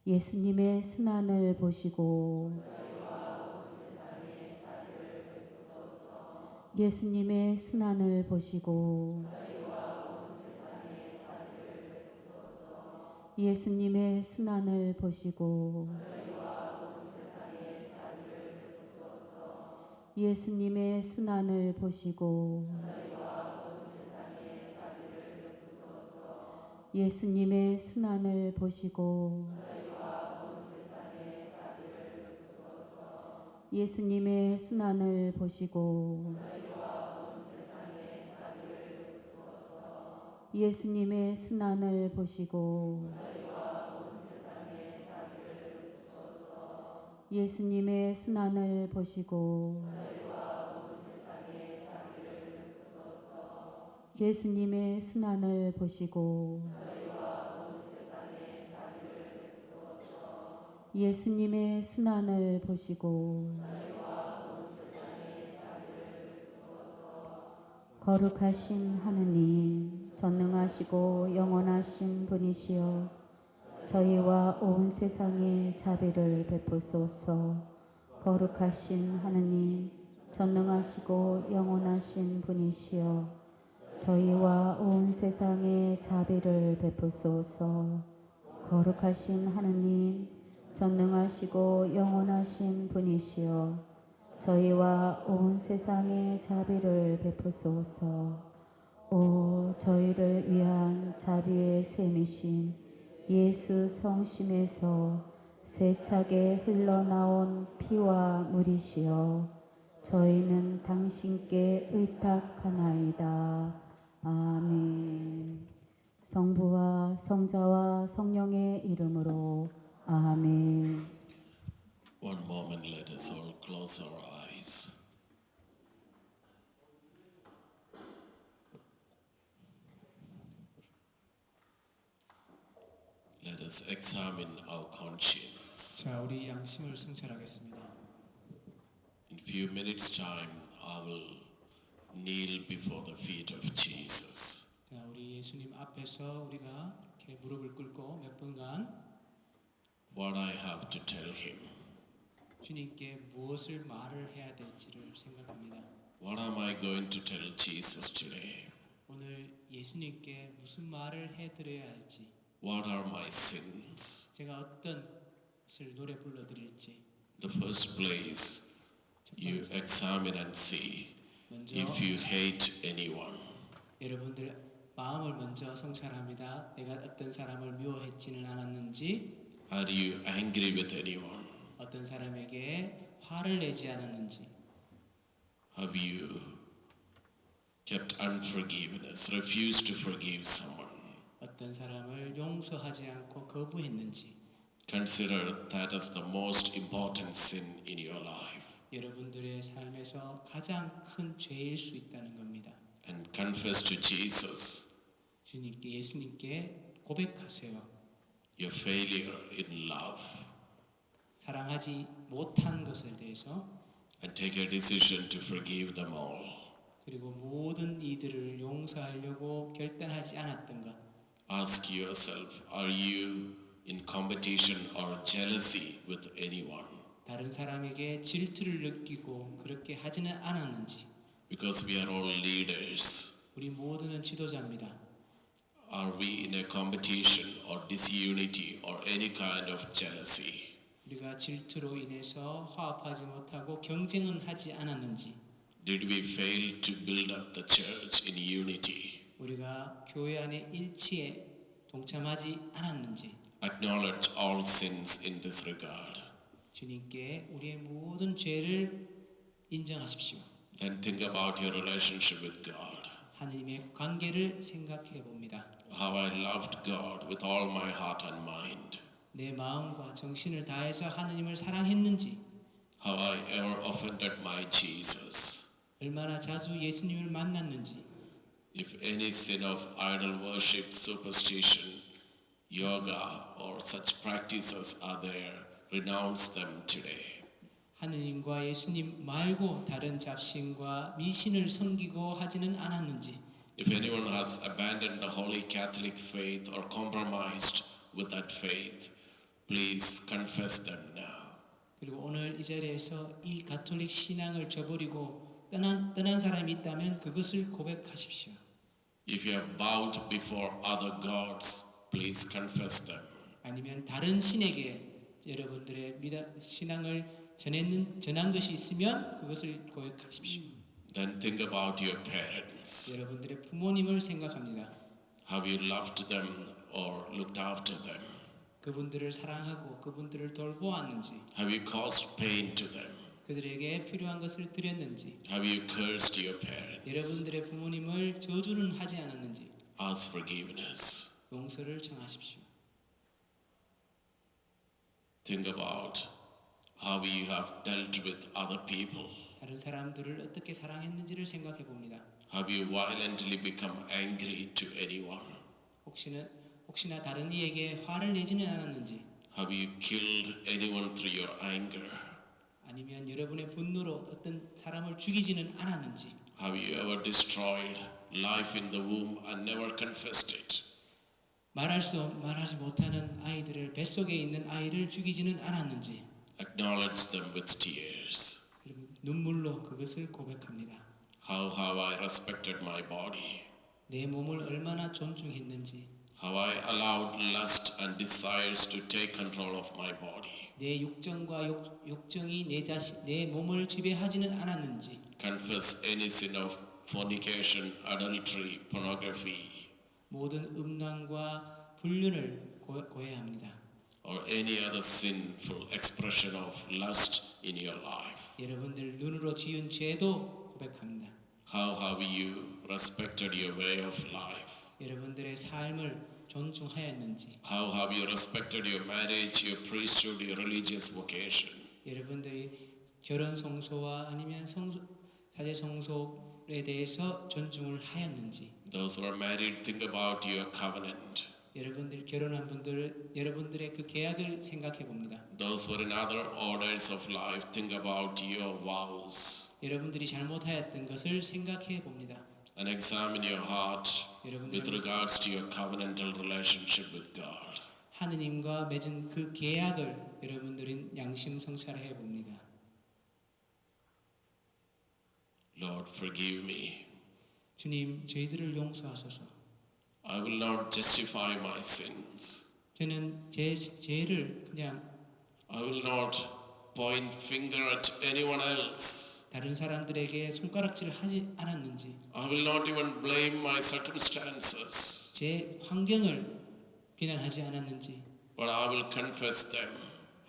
예수님의 순환을 보시고 예수님의 순환을 보시고 예수님의 순환을 보시고 예수님의 순환을 보시고 예수님의 순환을 보시고 예수님의 순환을 보시고 예수님의 순환을 보시고 예수님의 순환을 보시고 예수님의 순환을 보시고 예수님의 순환을 보시고 거룩하신 하느님 전능하시고 영원하신 분이시여 저희와 온 세상에 자비를 베푸소서. 거룩하신 하느님 전능하시고 영원하신 분이시여 저희와 온 세상에 자비를 베푸소서. 거룩하신 하느님 전능하시고 영원하신 분이시여 저희와 온 세상에 자비를 베푸소서. 오 저희를 위한 자비의 샘이신 예수 성심에서 세차게 흘러나온 피와 물이시여 저희는 당신께 의탁하나이다. 아멘. 성부와 성자와 성령의 이름으로 아멘. One moment, let us all close our eyes. Let's examine our conscience. 자, 우리 양심을 성찰하겠습니다. In few minutes' time, I will kneel before the feet of Jesus. 자, 우리 예수님 앞에서 우리가 이렇게 무릎을 꿇고 몇 분간 What I have to tell him. 주님께 무엇을 말을 해야 될지를 생각합니다. What am I going to tell Jesus today? 오늘 예수님께 무슨 말을 해드려야 할지, What are my sins? 제가 어떤 것을 노래 불러드릴지. The first place, you examine and see 먼저 if you hate anyone. 여러분들 마음을 먼저 성찰합니다. 내가 어떤 사람을 미워했지는 않았는지, Are you angry with anyone? 어떤 사람에게 화를 내지 않았는지, Have you kept unforgiveness, refused to forgive someone? 어떤 사람을 용서하지 않고 거부했는지. Consider that as the most important sin in your life 여러분들의 삶에서 가장 큰 죄일 수 있다는 겁니다. and confess to Jesus 주님께, 예수님께 고백하세요. your failure in love 사랑하지 못한 것에 대해서, and take a decision to forgive them all. 그리고 모든 이들을 용서하려고 결단하지 않았던 것. Ask yourself, are you in competition or jealousy with anyone? 다른 사람에게 질투를 느끼고 그렇게 하지는 않았는지. Because we are all leaders. 우리 모두는 지도자입니다. Are we in a competition or disunity or any kind of jealousy? 우리가 질투로 인해서 화합하지 못하고 경쟁은 하지 않았는지. Did we fail to build up the church in unity? 우리가 교회 안의 일치에 동참하지 않았는지. Acknowledge all sins in this regard. 주님께 우리의 모든 죄를 인정하십시오. Then think about your relationship with God. 하나님의 관계를 생각해 봅니다. How I loved God with all my heart and mind. 내 마음과 정신을 다해서 하나님을 사랑했는지, How I ever offended my Jesus. 얼마나 자주 예수님을 만났는지, If any sin of idol worship, superstition, yoga, or such practices are there, renounce them today. 하느님과 예수님 말고 다른 잡신과 미신을 섬기고 하지는 않았는지, If anyone has abandoned the Holy Catholic faith or compromised with that faith, please confess them now. 그리고 오늘 이 자리에서 이 가톨릭 신앙을 저버리고 떠난 사람이 있다면 그것을 고백하십시오. If you have bowed before other gods, please confess them. 아니면 다른 신에게 여러분들의 신앙을 전한 것이 있으면 그것을 고백하십시오. Then think about your parents. 여러분들의 부모님을 생각합니다. Have you loved them or looked after them? 그분들을 사랑하고 그분들을 돌보았는지, Have you caused pain to them? 그들에게 필요한 것을 드렸는지, Have you cursed your parents? 여러분들의 부모님을 저주는 하지 않았는지. Ask forgiveness. 용서를 청하십시오. Think about how you have dealt with other people. 다른 사람들을 어떻게 사랑했는지를 생각해 봅니다. Have you violently become angry to anyone? 혹시나 다른 이에게 화를 내지는 않았는지, Have you killed anyone through your anger? 아니면 여러분의 분노로 어떤 사람을 죽이지는 않았는지, Have you ever destroyed life in the womb and never confessed it? 말하지 못하는 아이들을, 뱃속에 있는 아이를 죽이지는 않았는지. Acknowledge them with tears. 그리고 눈물로 그것을 고백합니다. How have I respected my body? 내 몸을 얼마나 존중했는지, How I allowed lust and desires to take control of my body. 내 육정과 욕정이 내 몸을 지배하지는 않았는지. Confess any sin of fornication, adultery, pornography, 모든 음란과 불륜을 고해합니다. or any other sinful expression of lust in your life. 여러분들 눈으로 지은 죄도 고백합니다. How have you respected your way of life? 여러분들의 삶을 존중하였는지, How have you respected your marriage, your priesthood, your religious vocation? 여러분들이 결혼 성소와 아니면 사제 성소에 대해서 존중을 하였는지. Those who are married, think about your covenant. 여러분들 결혼한 분들 여러분들의 그 계약을 생각해 봅니다. Those who are in other orders of life, think about your vows 여러분들이 잘못하였던 것을 생각해 봅니다. and examine your heart 여러분들 with regards to your covenantal relationship with God. 하느님과 맺은 그 계약을 여러분들은 양심 성찰해 봅니다. Lord, forgive me. 주님, 저희들을 용서하소서. I will not justify my sins. 저는 제 죄를 그냥 I will not point finger at anyone else. 다른 사람들에게 손가락질을 하지 않았는지, I will not even blame my circumstances, 제 환경을 비난하지 않았는지, but I will confess them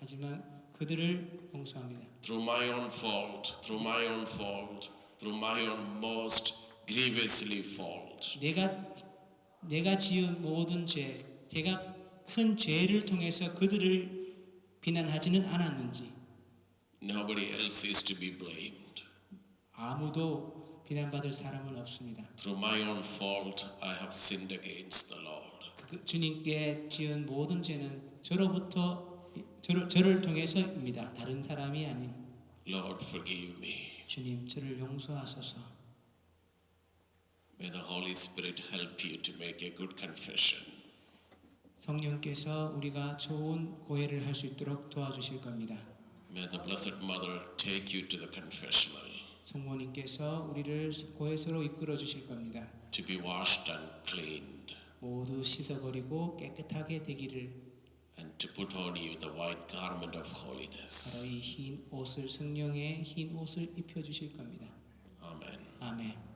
하지만 그들을 용서합니다. through my own fault, through my own fault, through my own most grievously fault. 내가 지은 모든 죄, 제가 큰 죄를 통해서 그들을 비난하지는 않았는지, Nobody else is to be blamed. 아무도 비난받을 사람은 없습니다. Through my own fault, I have sinned against the Lord. 주님께 지은 모든 죄는 저를 통해서입니다. 다른 사람이 아닌. Lord, forgive me. 주님, 저를 용서하소서. May the Holy Spirit help you to make a good confession. 성령께서 우리가 좋은 고해를 할 수 있도록 도와주실 겁니다. May the Blessed Mother take you to the confessional 성모님께서 우리를 고해소로 이끌어 주실 겁니다. to be washed and cleaned 모두 씻어버리고 깨끗하게 되기를. and to put on you the white garment of 바로 holiness. 이 흰 옷을, 성령의 흰 옷을 입혀 주실 겁니다. Amen. 아멘.